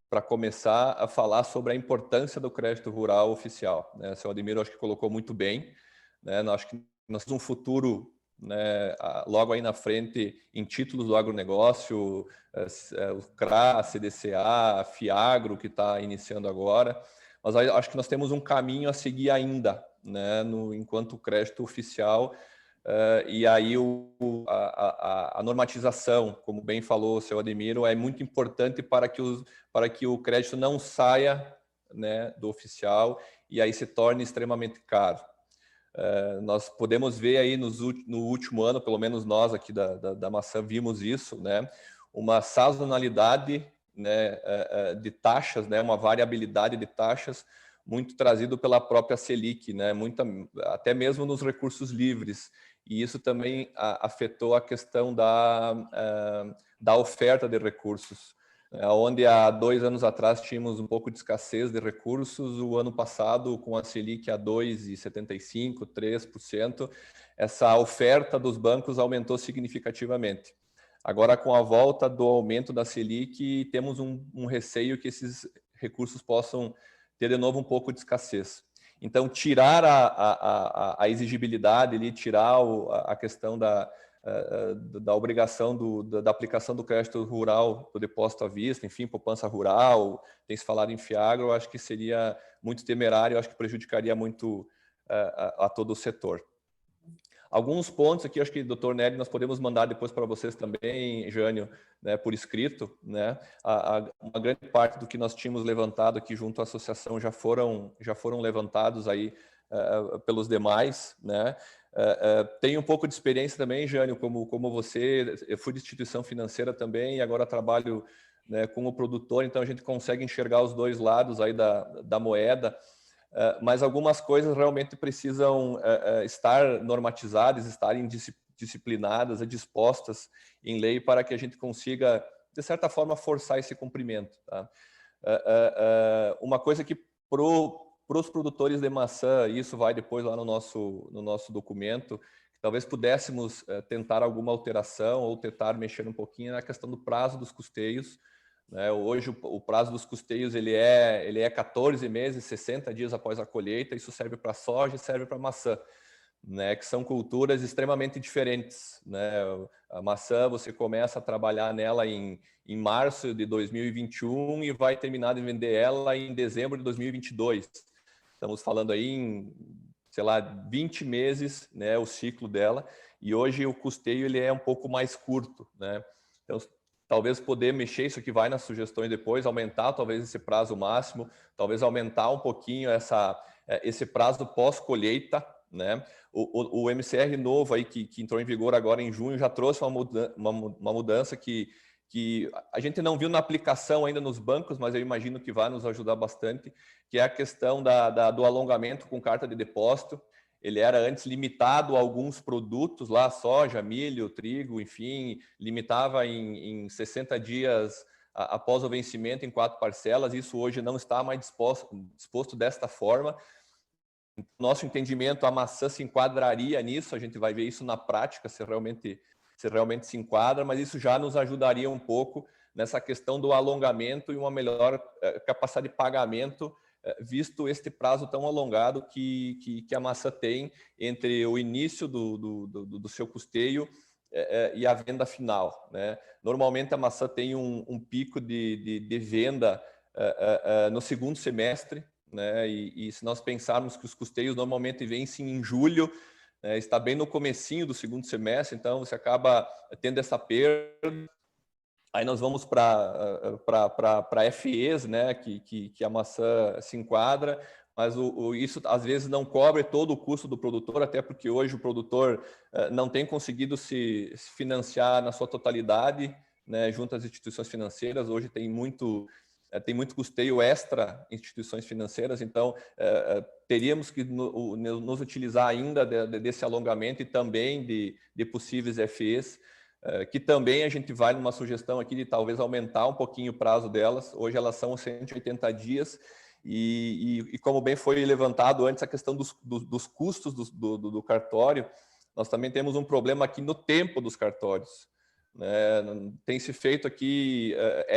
para começar a falar sobre a importância do crédito rural oficial, né? O seu Ademir, acho que colocou muito bem, né? Acho que nós temos um futuro, né, logo aí na frente em títulos do agronegócio, o CRA, a CDCA, a FIAGRO, que está iniciando agora, mas acho que nós temos um caminho a seguir ainda, né, enquanto crédito oficial. E aí a normatização, como bem falou o seu Ademiro, é muito importante para que o crédito não saia, né, do oficial e aí se torne extremamente caro. Nós podemos ver aí no último ano, pelo menos nós aqui da maçã vimos isso, né, uma sazonalidade, né, de taxas, né, uma variabilidade de taxas muito trazido pela própria Selic, né, até mesmo nos recursos livres. E isso também afetou a questão da oferta de recursos. Onde há 2 anos atrás tínhamos um pouco de escassez de recursos, o ano passado, com a Selic a 2,75%, 3%, essa oferta dos bancos aumentou significativamente. Agora, com a volta do aumento da Selic, temos um receio que esses recursos possam ter de novo um pouco de escassez. Então, tirar a exigibilidade, ali, tirar a questão da obrigação da aplicação do crédito rural, do depósito à vista, enfim, poupança rural, tem se falado em FIAGRO, eu acho que seria muito temerário, eu acho que prejudicaria muito a todo o setor. Alguns pontos aqui, acho que, doutor Nery, nós podemos mandar depois para vocês também, Jânio, né, por escrito, né? Uma grande parte do que nós tínhamos levantado aqui junto à associação já foram levantados aí pelos demais, né? Tenho um pouco de experiência também, Jânio, como você, eu fui de instituição financeira também e agora trabalho, né, com o produtor, então a gente consegue enxergar os dois lados aí da moeda. Mas algumas coisas realmente precisam estar normatizadas, estarem disciplinadas e dispostas em lei para que a gente consiga, de certa forma, forçar esse cumprimento. Tá? Uma coisa que para os produtores de maçã, e isso vai depois lá no nosso documento, que talvez pudéssemos tentar alguma alteração ou tentar mexer um pouquinho na questão do prazo dos custeios. Hoje o prazo dos custeios ele é 14 meses, 60 dias após a colheita. Isso serve para soja e serve para maçã, né, que são culturas extremamente diferentes, né? A maçã você começa a trabalhar nela em março de 2021 e vai terminar de vender ela em dezembro de 2022. Estamos falando aí em, sei lá, 20 meses, né, o ciclo dela. E hoje o custeio ele é um pouco mais curto, né? Então talvez poder mexer, isso que vai nas sugestões depois, aumentar talvez esse prazo máximo, talvez aumentar um pouquinho esse prazo pós-colheita, né? O MCR novo aí que entrou em vigor agora em junho já trouxe uma mudança que a gente não viu na aplicação ainda nos bancos, mas eu imagino que vai nos ajudar bastante, que é a questão do alongamento com carta de depósito. Ele era antes limitado a alguns produtos lá, soja, milho, trigo, enfim, limitava em 60 dias após o vencimento em 4 parcelas. Isso hoje não está mais disposto desta forma. Nosso entendimento, a maçã se enquadraria nisso, a gente vai ver isso na prática, se realmente se enquadra, mas isso já nos ajudaria um pouco nessa questão do alongamento e uma melhor capacidade de pagamento, visto este prazo tão alongado que a maçã tem entre o início do seu custeio e a venda final, né? Normalmente a maçã tem um pico de venda no segundo semestre, né? E se nós pensarmos que os custeios normalmente vencem em julho, está bem no comecinho do segundo semestre, então você acaba tendo essa perda. Aí nós vamos para FEs, né, que a maçã se enquadra, mas isso às vezes não cobre todo o custo do produtor, até porque hoje o produtor não tem conseguido se financiar na sua totalidade, né, junto às instituições financeiras. Hoje tem muito custeio extra instituições financeiras, então teríamos que nos utilizar ainda desse alongamento e também de possíveis FEs, que também a gente vai numa sugestão aqui de talvez aumentar um pouquinho o prazo delas. Hoje elas são 180 dias e como bem foi levantado antes a questão dos custos do cartório, nós também temos um problema aqui no tempo dos cartórios. Tem se feito aqui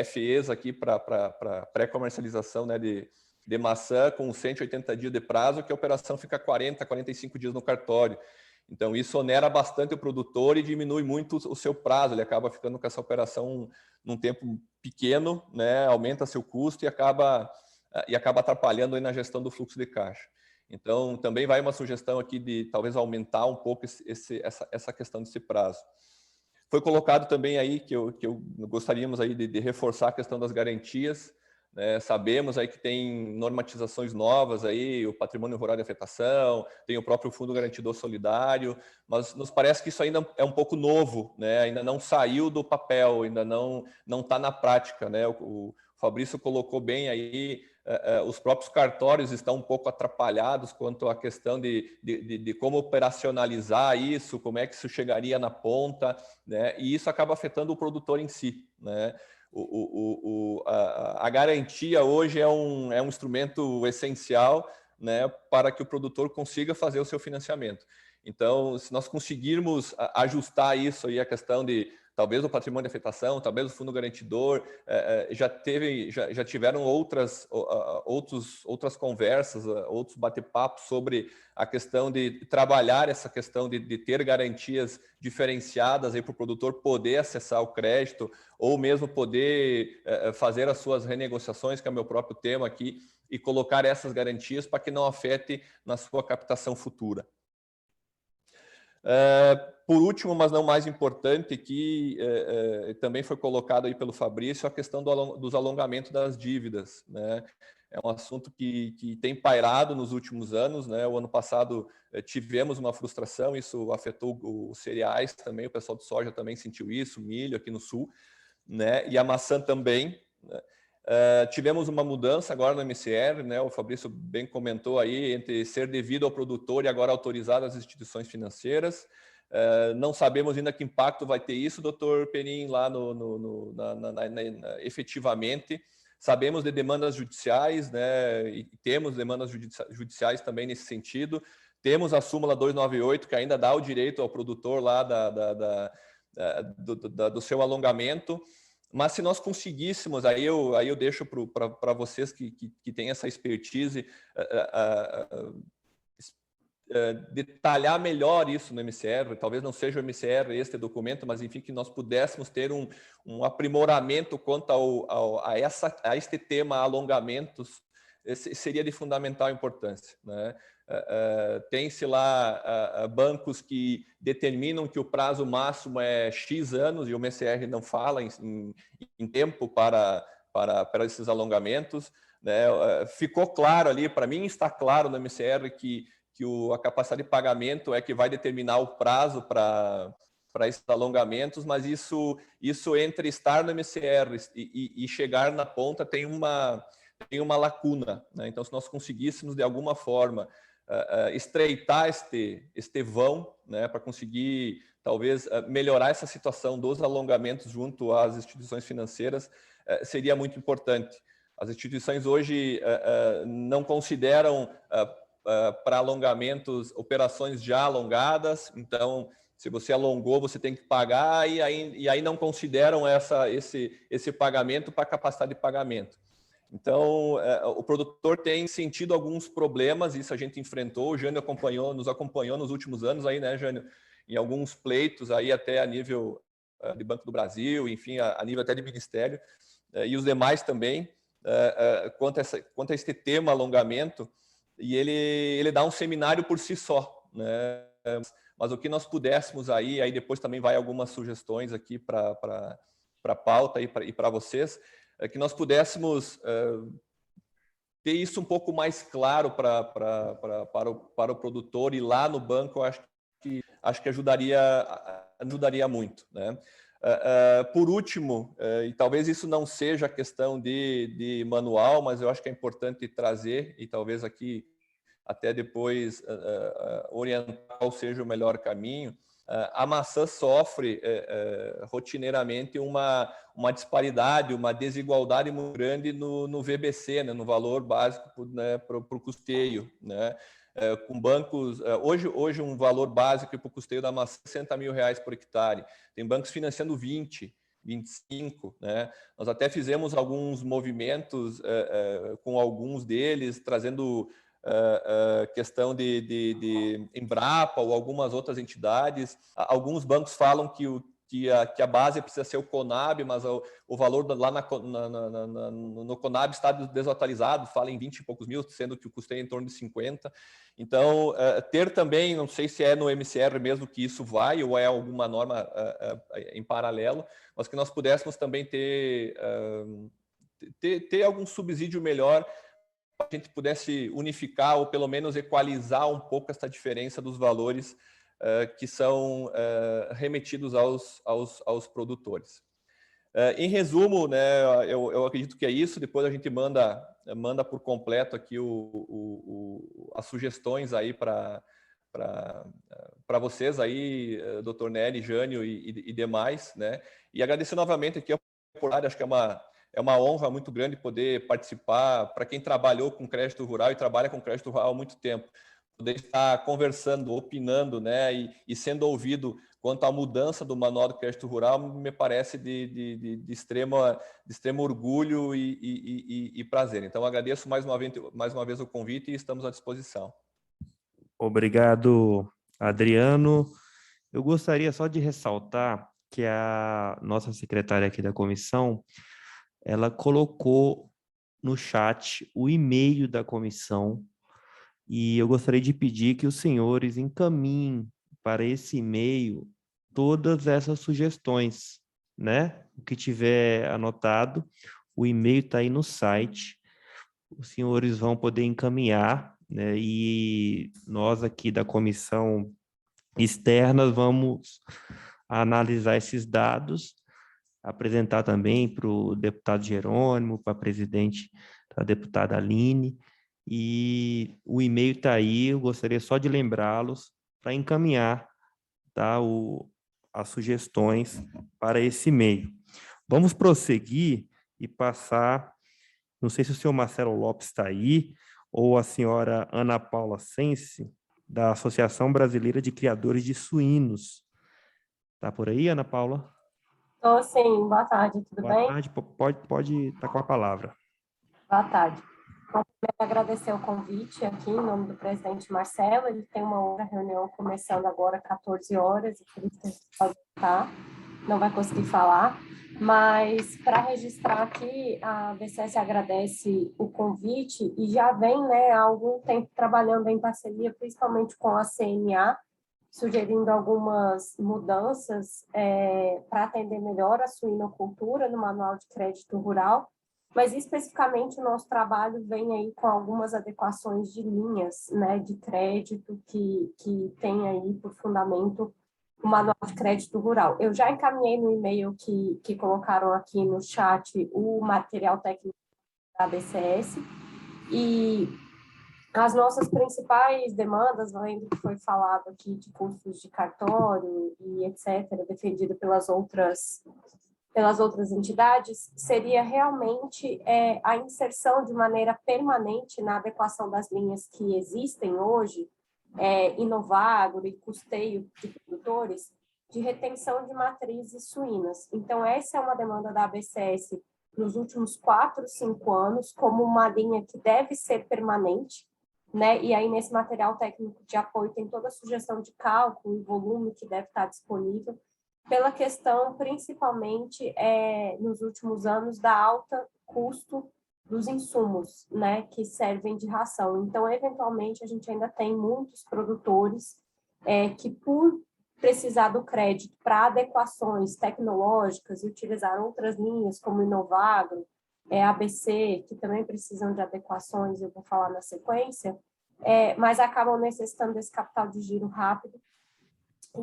FEs aqui para pré-comercialização, né, de maçã com 180 dias de prazo, que a operação fica 40, 45 dias no cartório. Então, isso onera bastante o produtor e diminui muito o seu prazo. Ele acaba ficando com essa operação num tempo pequeno, né? Aumenta seu custo e acaba atrapalhando aí na gestão do fluxo de caixa. Então, também vai uma sugestão aqui de talvez aumentar um pouco essa questão desse prazo. Foi colocado também aí que gostaríamos aí de reforçar a questão das garantias. Sabemos aí que tem normatizações novas aí, o patrimônio rural de afetação, tem o próprio Fundo Garantidor Solidário, mas nos parece que isso ainda é um pouco novo, né? Ainda não saiu do papel, ainda não está na prática, né? O Fabrício colocou bem aí, os próprios cartórios estão um pouco atrapalhados quanto à questão de como operacionalizar isso, como é que isso chegaria na ponta, né? E isso acaba afetando o produtor em si, né? A garantia hoje é um instrumento essencial, né, para que o produtor consiga fazer o seu financiamento. Então, se nós conseguirmos ajustar isso aí, a questão de talvez o patrimônio de afetação, talvez o fundo garantidor, já tiveram outras conversas, outros bate-papos sobre a questão de trabalhar essa questão de ter garantias diferenciadas para o produtor poder acessar o crédito ou mesmo poder fazer as suas renegociações, que é o meu próprio tema aqui, e colocar essas garantias para que não afete na sua captação futura. Por último, mas não mais importante, aqui também foi colocado aí pelo Fabrício a questão dos alongamentos das dívidas, né? É um assunto que tem pairado nos últimos anos, né? O ano passado tivemos uma frustração, isso afetou os cereais também, o pessoal de soja também sentiu isso, milho aqui no sul, né? E a maçã também, né? Tivemos uma mudança agora no MCR, né? O Fabrício bem comentou aí, entre ser devido ao produtor e agora autorizado às instituições financeiras. Não sabemos ainda que impacto vai ter isso, doutor Perim, lá efetivamente. Sabemos de demandas judiciais, né? E temos demandas judiciais também nesse sentido. Temos a súmula 298, que ainda dá o direito ao produtor lá do seu alongamento. Mas se nós conseguíssemos, aí eu deixo para vocês que têm essa expertise, detalhar melhor isso no MCR, talvez não seja o MCR este documento, mas enfim, que nós pudéssemos ter um aprimoramento quanto a este tema alongamentos, seria de fundamental importância, né? Tem-se lá bancos que determinam que o prazo máximo é X anos e o MCR não fala em tempo para esses alongamentos, né? Ficou claro ali, para mim está claro no MCR que a capacidade de pagamento é que vai determinar o prazo para esses alongamentos, mas isso entre estar no MCR e chegar na ponta tem uma lacuna, né? Então, se nós conseguíssemos de alguma forma estreitar este vão, né, para conseguir talvez melhorar essa situação dos alongamentos junto às instituições financeiras, seria muito importante. As instituições hoje não consideram para alongamentos operações já alongadas, então se você alongou você tem que pagar e aí não consideram esse pagamento para a capacidade de pagamento. Então, o produtor tem sentido alguns problemas, isso a gente enfrentou, o Jânio nos acompanhou nos últimos anos aí, né, Jânio, em alguns pleitos aí até a nível de Banco do Brasil, enfim, a nível até de Ministério, e os demais também, quanto a este tema alongamento, e ele dá um seminário por si só, né? Mas o que nós pudéssemos aí depois também vai algumas sugestões aqui para a pauta e para vocês, que nós pudéssemos ter isso um pouco mais claro para o produtor, e lá no banco eu acho que ajudaria muito, né? Por último, e talvez isso não seja questão de manual, mas eu acho que é importante trazer, e talvez aqui até depois orientar qual seja o melhor caminho. A maçã sofre rotineiramente uma disparidade, uma desigualdade muito grande no VBC, né, no valor básico, né, para o custeio, né? Com bancos, hoje um valor básico para o custeio da maçã é R$60 mil por hectare. Tem bancos financiando 20, 25, né? Nós até fizemos alguns movimentos com alguns deles, trazendo questão de Embrapa ou algumas outras entidades. Alguns bancos falam que a base precisa ser o Conab, mas o valor lá no Conab está desatualizado, fala em 20 e poucos mil, sendo que o custeio é em torno de 50. Então, ter também, não sei se é no MCR mesmo que isso vai, ou é alguma norma em paralelo, mas que nós pudéssemos também ter algum subsídio melhor, a gente pudesse unificar ou pelo menos equalizar um pouco essa diferença dos valores que são remetidos aos produtores. Em resumo, né, eu acredito que é isso. Depois a gente manda por completo aqui as sugestões aí para vocês aí, Dr. Nery, Jânio e demais, né? E agradecer novamente aqui a oportunidade. Acho que é uma honra muito grande poder participar, para quem trabalhou com crédito rural e trabalha com crédito rural há muito tempo, poder estar conversando, opinando, né, e sendo ouvido quanto à mudança do Manual do Crédito Rural, me parece de extremo orgulho e prazer. Então, agradeço mais uma vez o convite e estamos à disposição. Obrigado, Adriano. Eu gostaria só de ressaltar que a nossa secretária aqui da comissão, ela colocou no chat o e-mail da comissão, e eu gostaria de pedir que os senhores encaminhem para esse e-mail todas essas sugestões, né? O que tiver anotado, o e-mail está aí no site, os senhores vão poder encaminhar, né? E nós aqui da comissão externa vamos analisar esses dados, apresentar também para o deputado Jerônimo, para a presidente, a deputada Aline, e o e-mail está aí. Eu gostaria só de lembrá-los para encaminhar, tá, as sugestões para esse e-mail. Vamos prosseguir e passar, não sei se o senhor Marcelo Lopes está aí, ou a senhora Ana Paula Sense, da Associação Brasileira de Criadores de Suínos. Está por aí, Ana Paula? Estou sim, boa tarde, tudo bem? Boa tarde, pode estar com a palavra. Boa tarde. Bom, primeiro agradecer o convite aqui em nome do presidente Marcelo. Ele tem uma outra reunião começando agora às 14 horas, e por isso que a gente pode estar, não vai conseguir falar. Mas para registrar aqui, a BCS agradece o convite e já vem, né, há algum tempo trabalhando em parceria, principalmente com a CNA, sugerindo algumas mudanças para atender melhor a suinocultura no Manual de Crédito Rural, mas especificamente o nosso trabalho vem aí com algumas adequações de linhas, né, de crédito que tem aí por fundamento o Manual de Crédito Rural. Eu já encaminhei no e-mail que colocaram aqui no chat o material técnico da BCS, e as nossas principais demandas, além do que foi falado aqui de custos de cartório e etc., defendido pelas outras entidades, seria realmente a inserção de maneira permanente na adequação das linhas que existem hoje, Inovagro e custeio de produtores, de retenção de matrizes suínas. Então, essa é uma demanda da ABCS nos últimos 4, 5 anos, como uma linha que deve ser permanente, né? E aí, nesse material técnico de apoio, tem toda a sugestão de cálculo e volume que deve estar disponível, pela questão, principalmente, nos últimos anos, da alta custo dos insumos, né, que servem de ração. Então, eventualmente, a gente ainda tem muitos produtores que, por precisar do crédito para adequações tecnológicas e utilizar outras linhas, como Inovagro, ABC, que também precisam de adequações, eu vou falar na sequência, mas acabam necessitando desse capital de giro rápido,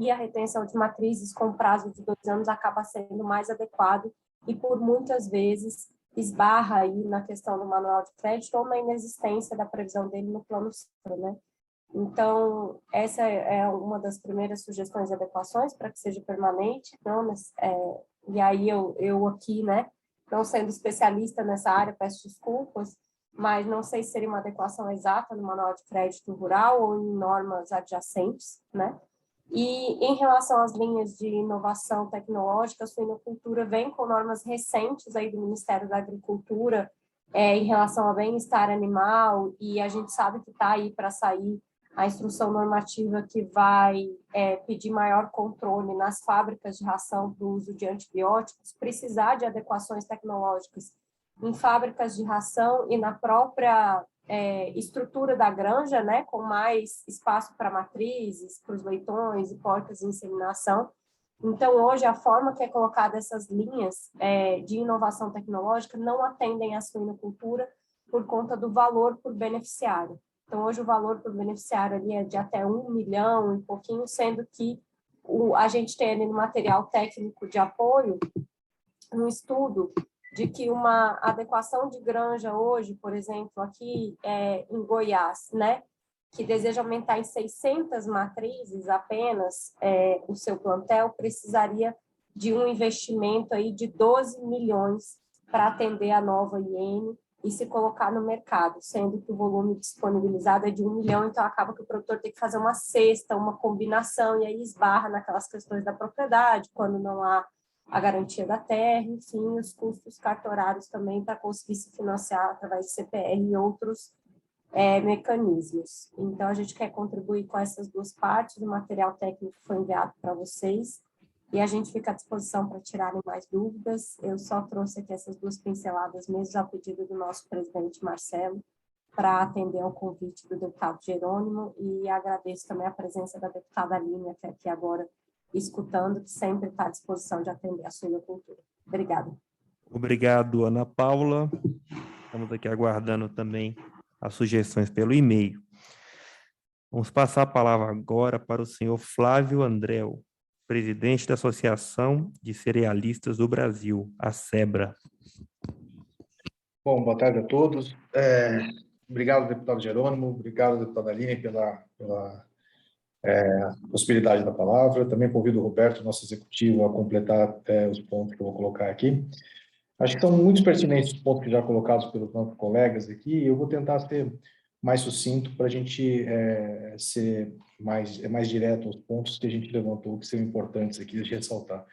e a retenção de matrizes com prazo de 2 anos acaba sendo mais adequado e, por muitas vezes, esbarra aí na questão do manual de crédito ou na inexistência da previsão dele no plano ciclo, né? Então, essa é uma das primeiras sugestões de adequações para que seja permanente, não, e aí eu aqui, né, não sendo especialista nessa área, peço desculpas, mas não sei se seria uma adequação exata no manual de crédito rural ou em normas adjacentes, né? E em relação às linhas de inovação tecnológica, a suinocultura vem com normas recentes aí do Ministério da Agricultura em relação ao bem-estar animal, e a gente sabe que está aí para sair a instrução normativa que vai pedir maior controle nas fábricas de ração para o uso de antibióticos, precisar de adequações tecnológicas em fábricas de ração e na própria estrutura da granja, né, com mais espaço para matrizes, para os leitões e porcas de inseminação. Então, hoje, a forma que é colocada essas linhas de inovação tecnológica não atendem à suinocultura por conta do valor por beneficiário. Então, hoje, o valor por beneficiário ali é de até 1 milhão e pouquinho, sendo que a gente tem ali no material técnico de apoio um estudo de que uma adequação de granja hoje, por exemplo, aqui em Goiás, né, que deseja aumentar em 600 matrizes apenas o seu plantel, precisaria de um investimento aí de 12 milhões para atender a nova IN e se colocar no mercado, sendo que o volume disponibilizado é de 1 milhão, então acaba que o produtor tem que fazer uma cesta, uma combinação, e aí esbarra naquelas questões da propriedade, quando não há a garantia da terra, enfim, os custos cartorários também para conseguir se financiar através de CPR e outros mecanismos. Então, a gente quer contribuir com essas duas partes, o material técnico foi enviado para vocês, e a gente fica à disposição para tirarem mais dúvidas. Eu só trouxe aqui essas duas pinceladas mesmo a pedido do nosso presidente Marcelo, para atender ao convite do deputado Jerônimo, e agradeço também a presença da deputada Aline, que é aqui agora escutando, que sempre está à disposição de atender a suinocultura. Obrigada. Obrigado, Ana Paula. Estamos aqui aguardando também as sugestões pelo e-mail. Vamos passar a palavra agora para o senhor Flávio Andréu, presidente da Associação de Cerealistas do Brasil, a SEBRA. Bom, boa tarde a todos. Obrigado, deputado Jerônimo, obrigado, deputada Aline, pela possibilidade da palavra. Também convido o Roberto, nosso executivo, a completar os pontos que eu vou colocar aqui. Acho que são muito pertinentes os pontos que já colocados pelos nossos colegas aqui. Eu vou tentar ser mais sucinto para a gente ser mais direto aos pontos que a gente levantou, que são importantes aqui de ressaltar.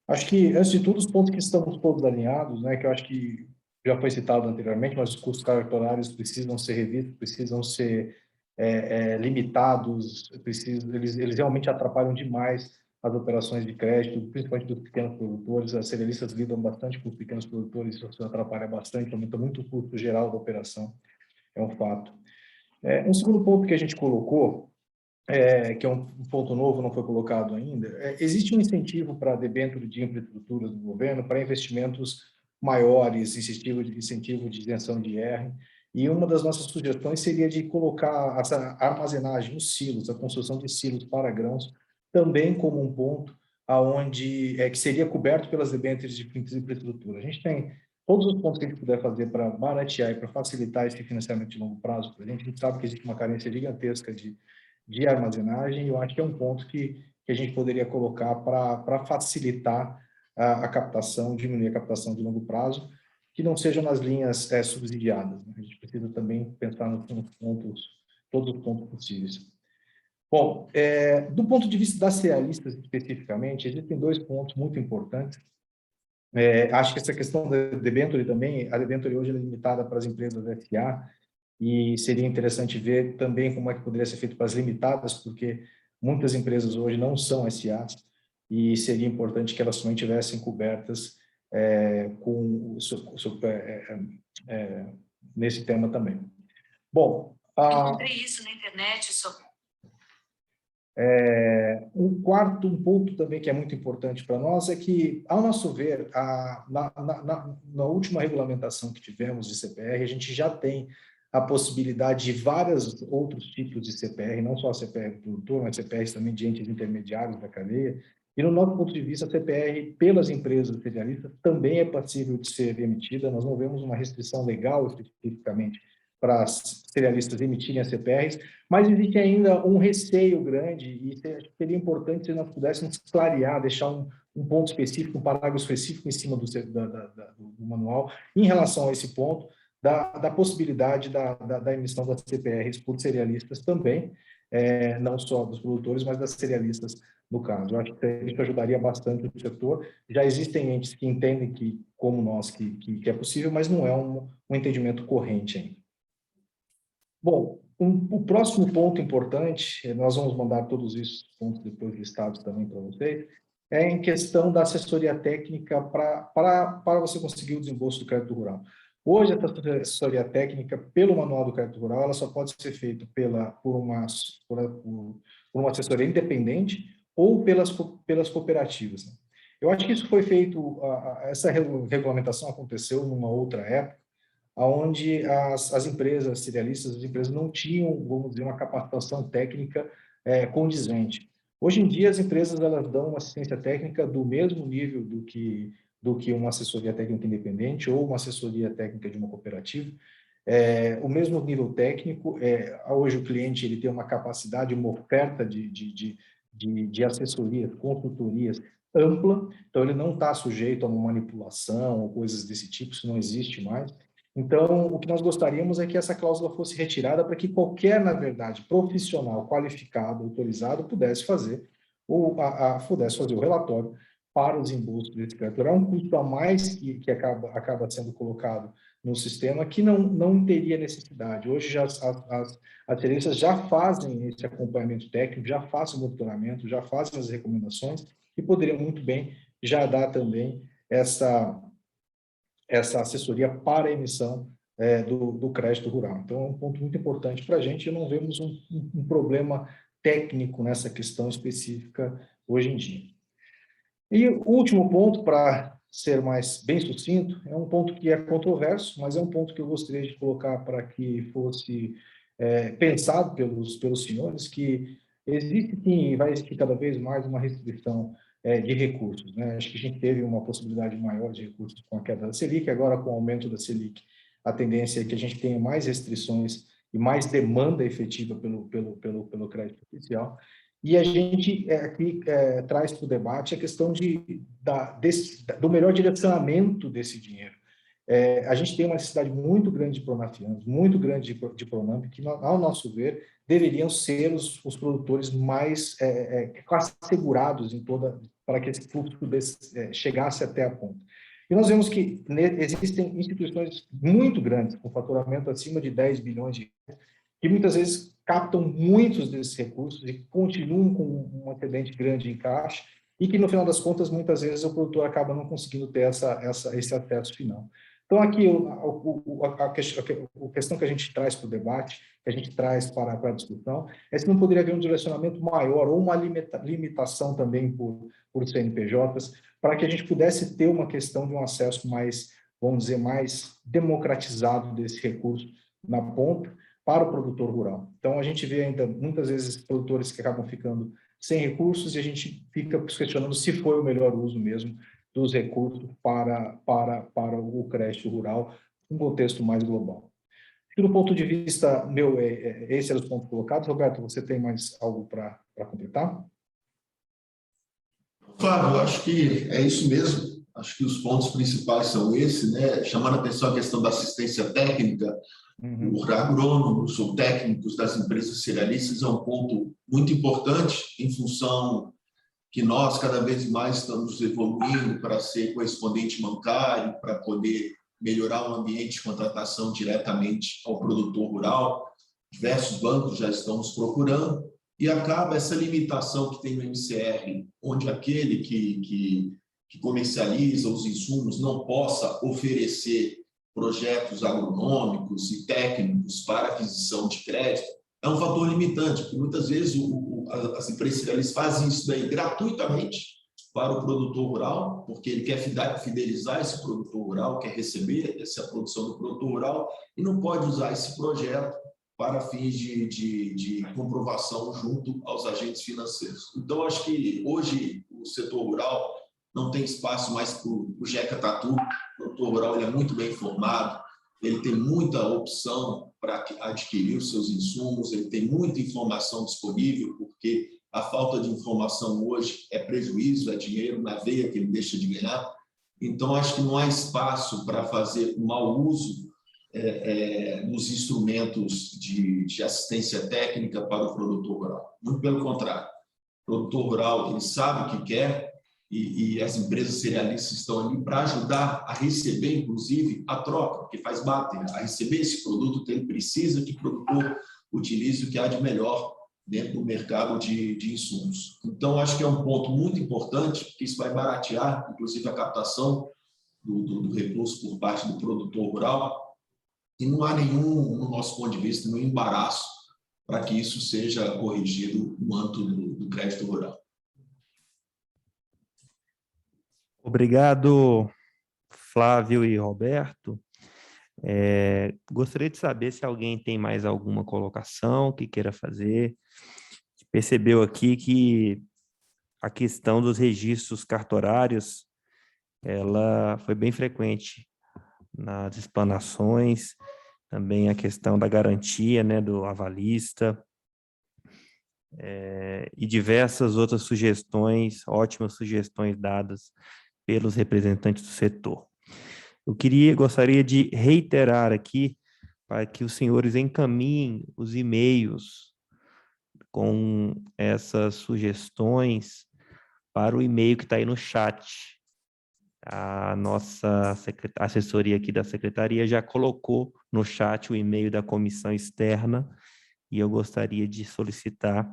Acho que, antes de tudo, os pontos que estamos todos alinhados, né, que eu acho que já foi citado anteriormente, mas os custos cartorários precisam ser revistos, precisam ser limitados, eles realmente atrapalham demais as operações de crédito, principalmente dos pequenos produtores. As cerealistas lidam bastante com os pequenos produtores, isso atrapalha bastante, aumenta muito o custo geral da operação, é um fato. Um segundo ponto que a gente colocou, que é um ponto novo, não foi colocado ainda, existe um incentivo para debênture de infraestruturas do governo para investimentos maiores, incentivo de isenção de IR, e uma das nossas sugestões seria de colocar essa armazenagem, os silos, a construção de silos para grãos, também como um ponto aonde que seria coberto pelas debêntures de infraestrutura. A gente tem todos os pontos que a gente puder fazer para baratear e para facilitar esse financiamento de longo prazo para a gente sabe que existe uma carência gigantesca de armazenagem, e eu acho que é um ponto que a gente poderia colocar para facilitar a captação, diminuir a captação de longo prazo, que não sejam nas linhas subsidiadas. Né? A gente precisa também pensar nos pontos, todos os pontos possíveis. Bom, do ponto de vista das cerealistas especificamente, existem 2 pontos muito importantes. Acho que essa questão da debênture também, a debênture hoje é limitada para as empresas SA, e seria interessante ver também como é que poderia ser feito para as limitadas, porque muitas empresas hoje não são SAs, e seria importante que elas também tivessem cobertas nesse tema também. Bom, encontrei isso na internet. Um ponto também que é muito importante para nós é que, ao nosso ver, na última regulamentação que tivemos de CPR, a gente já tem a possibilidade de vários outros tipos de CPR, não só a CPR do produtor, mas CPRs também de entes intermediários da cadeia. E, no nosso ponto de vista, a CPR pelas empresas cerealistas também é passível de ser emitida. Nós não vemos uma restrição legal especificamente para as cerealistas emitirem as CPRs, mas existe ainda um receio grande e seria importante se nós pudéssemos clarear, deixar um ponto específico, um parágrafo específico em cima do manual em relação a esse ponto da possibilidade da emissão das CPRs por cerealistas também, não só dos produtores, mas das cerealistas no caso. Eu acho que isso ajudaria bastante o setor. Já existem entes que entendem como nós, que é possível, mas não é um entendimento corrente ainda. Bom, o próximo ponto importante, nós vamos mandar todos esses pontos depois listados também para vocês, é em questão da assessoria técnica para você conseguir o desembolso do crédito rural. Hoje, essa assessoria técnica, pelo Manual do Crédito Rural, ela só pode ser feita por uma assessoria independente ou pelas cooperativas, né? Eu acho que isso foi feito, essa regulamentação aconteceu numa outra época, onde as empresas cerealistas, as empresas não tinham, vamos dizer, uma capacitação técnica condizente. Hoje em dia, as empresas elas dão uma assistência técnica do mesmo nível do que uma assessoria técnica independente ou uma assessoria técnica de uma cooperativa. O mesmo nível técnico, hoje o cliente ele tem uma capacidade, uma oferta de assessorias, consultorias ampla, então ele não está sujeito a uma manipulação ou coisas desse tipo, isso não existe mais. Então, o que nós gostaríamos é que essa cláusula fosse retirada para que qualquer, na verdade, profissional qualificado, autorizado, pudesse fazer o relatório para o desembolso desse crédito. É um custo a mais que acaba sendo colocado no sistema que não teria necessidade. Hoje, já, as cerealistas já fazem esse acompanhamento técnico, já fazem o monitoramento, já fazem as recomendações e poderiam muito bem já dar também essa assessoria para a emissão do crédito rural. Então, é um ponto muito importante para a gente e não vemos um problema técnico nessa questão específica hoje em dia. E o último ponto, para ser mais bem sucinto, é um ponto que é controverso, mas é um ponto que eu gostaria de colocar para que fosse pensado pelos senhores, que existe sim, e vai existir cada vez mais uma restrição de recursos, né? Acho que a gente teve uma possibilidade maior de recursos com a queda da Selic, agora com o aumento da Selic, a tendência é que a gente tenha mais restrições e mais demanda efetiva pelo crédito oficial. E a gente aqui traz para o debate a questão do melhor direcionamento desse dinheiro. A gente tem uma necessidade muito grande de pronafianos, muito grande de Pronamp, que, ao nosso ver, deveriam ser os produtores mais assegurados para que esse fluxo chegasse até a ponta. E nós vemos que existem instituições muito grandes, com faturamento acima de 10 bilhões de reais, que muitas vezes captam muitos desses recursos e continuam com um excedente grande em caixa, e que, no final das contas, muitas vezes o produtor acaba não conseguindo ter esse acesso final. Então, aqui, a questão que a gente traz para o debate, que a gente traz para a discussão, é se não poderia haver um direcionamento maior ou uma limitação também por CNPJs, para que a gente pudesse ter uma questão de um acesso mais, vamos dizer, mais democratizado desse recurso na ponta para o produtor rural. Então, a gente vê ainda, muitas vezes, produtores que acabam ficando sem recursos e a gente fica questionando se foi o melhor uso mesmo dos recursos para o crédito rural, num contexto mais global. Do ponto de vista meu, esses eram os pontos colocados. Roberto, você tem mais algo para completar? Flávio, acho que é isso mesmo. Acho que os pontos principais são esses, né? Chamando a atenção a questão da assistência técnica, os agrônomos ou técnicos das empresas cerealistas é um ponto muito importante em função que nós cada vez mais estamos evoluindo para ser correspondente bancário, para poder melhorar o ambiente de contratação diretamente ao produtor rural. Diversos bancos já estão nos procurando e acaba essa limitação que tem no MCR, onde aquele que que comercializa os insumos não possa oferecer projetos agronômicos e técnicos para aquisição de crédito, é um fator limitante, porque muitas vezes as empresas cerealistas fazem isso daí gratuitamente para o produtor rural, porque ele quer fidelizar esse produtor rural, quer receber essa produção do produtor rural, e não pode usar esse projeto para fins de comprovação junto aos agentes financeiros. Então, acho que hoje o setor rural não tem espaço mais para o Jeca Tatu. O produtor rural ele é muito bem informado, ele tem muita opção para adquirir os seus insumos, ele tem muita informação disponível, porque a falta de informação hoje é prejuízo, é dinheiro na veia que ele deixa de ganhar. Então, acho que não há espaço para fazer um mau uso dos instrumentos de assistência técnica para o produtor rural. Muito pelo contrário. O produtor rural ele sabe o que quer e as empresas cerealistas estão ali para ajudar a receber, inclusive, a troca, porque faz bater, a receber esse produto que ele precisa que o produtor utilize o que há de melhor dentro do mercado de insumos. Então, acho que é um ponto muito importante, porque isso vai baratear, inclusive, a captação do recurso por parte do produtor rural, e não há nenhum, no nosso ponto de vista, nenhum embaraço para que isso seja corrigido no âmbito do crédito rural. Obrigado, Flávio e Roberto. Gostaria de saber se alguém tem mais alguma colocação que queira fazer. Percebeu aqui que a questão dos registros cartorários, ela foi bem frequente nas explanações, também a questão da garantia, né, do avalista, e diversas outras sugestões, ótimas sugestões dadas pelos representantes do setor. Gostaria de reiterar aqui para que os senhores encaminhem os e-mails com essas sugestões para o e-mail que está aí no chat. A nossa assessoria aqui da secretaria já colocou no chat o e-mail da comissão externa e eu gostaria de solicitar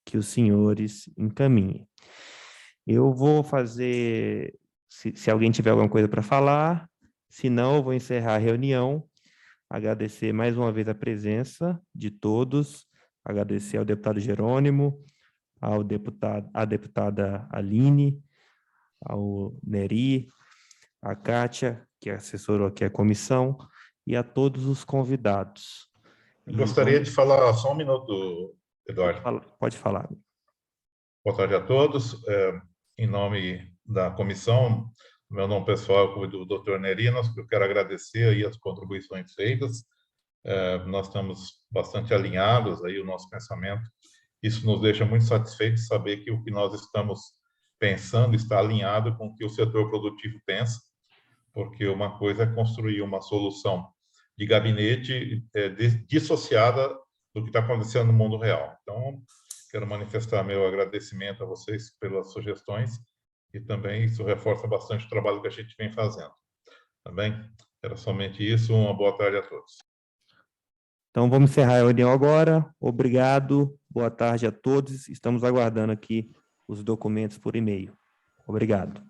que os senhores encaminhem. Eu vou fazer, se alguém tiver alguma coisa para falar, se não, eu vou encerrar a reunião, agradecer mais uma vez a presença de todos, agradecer ao deputado Jerônimo, à deputada Aline, ao Neri, à Kátia, que assessorou aqui a comissão, e a todos os convidados. Eu gostaria de falar só um minuto, Eduardo. Pode falar. Boa tarde a todos. Em nome da comissão, meu nome pessoal é do Dr. Neri, eu quero agradecer aí as contribuições feitas. Nós estamos bastante alinhados aí o nosso pensamento. Isso nos deixa muito satisfeitos de saber que o que nós estamos pensando está alinhado com o que o setor produtivo pensa, porque uma coisa é construir uma solução de gabinete dissociada do que está acontecendo no mundo real. Então, quero manifestar meu agradecimento a vocês pelas sugestões e também isso reforça bastante o trabalho que a gente vem fazendo. Tá bem? Era somente isso. Uma boa tarde a todos. Então, vamos encerrar a reunião agora. Obrigado. Boa tarde a todos. Estamos aguardando aqui os documentos por e-mail. Obrigado.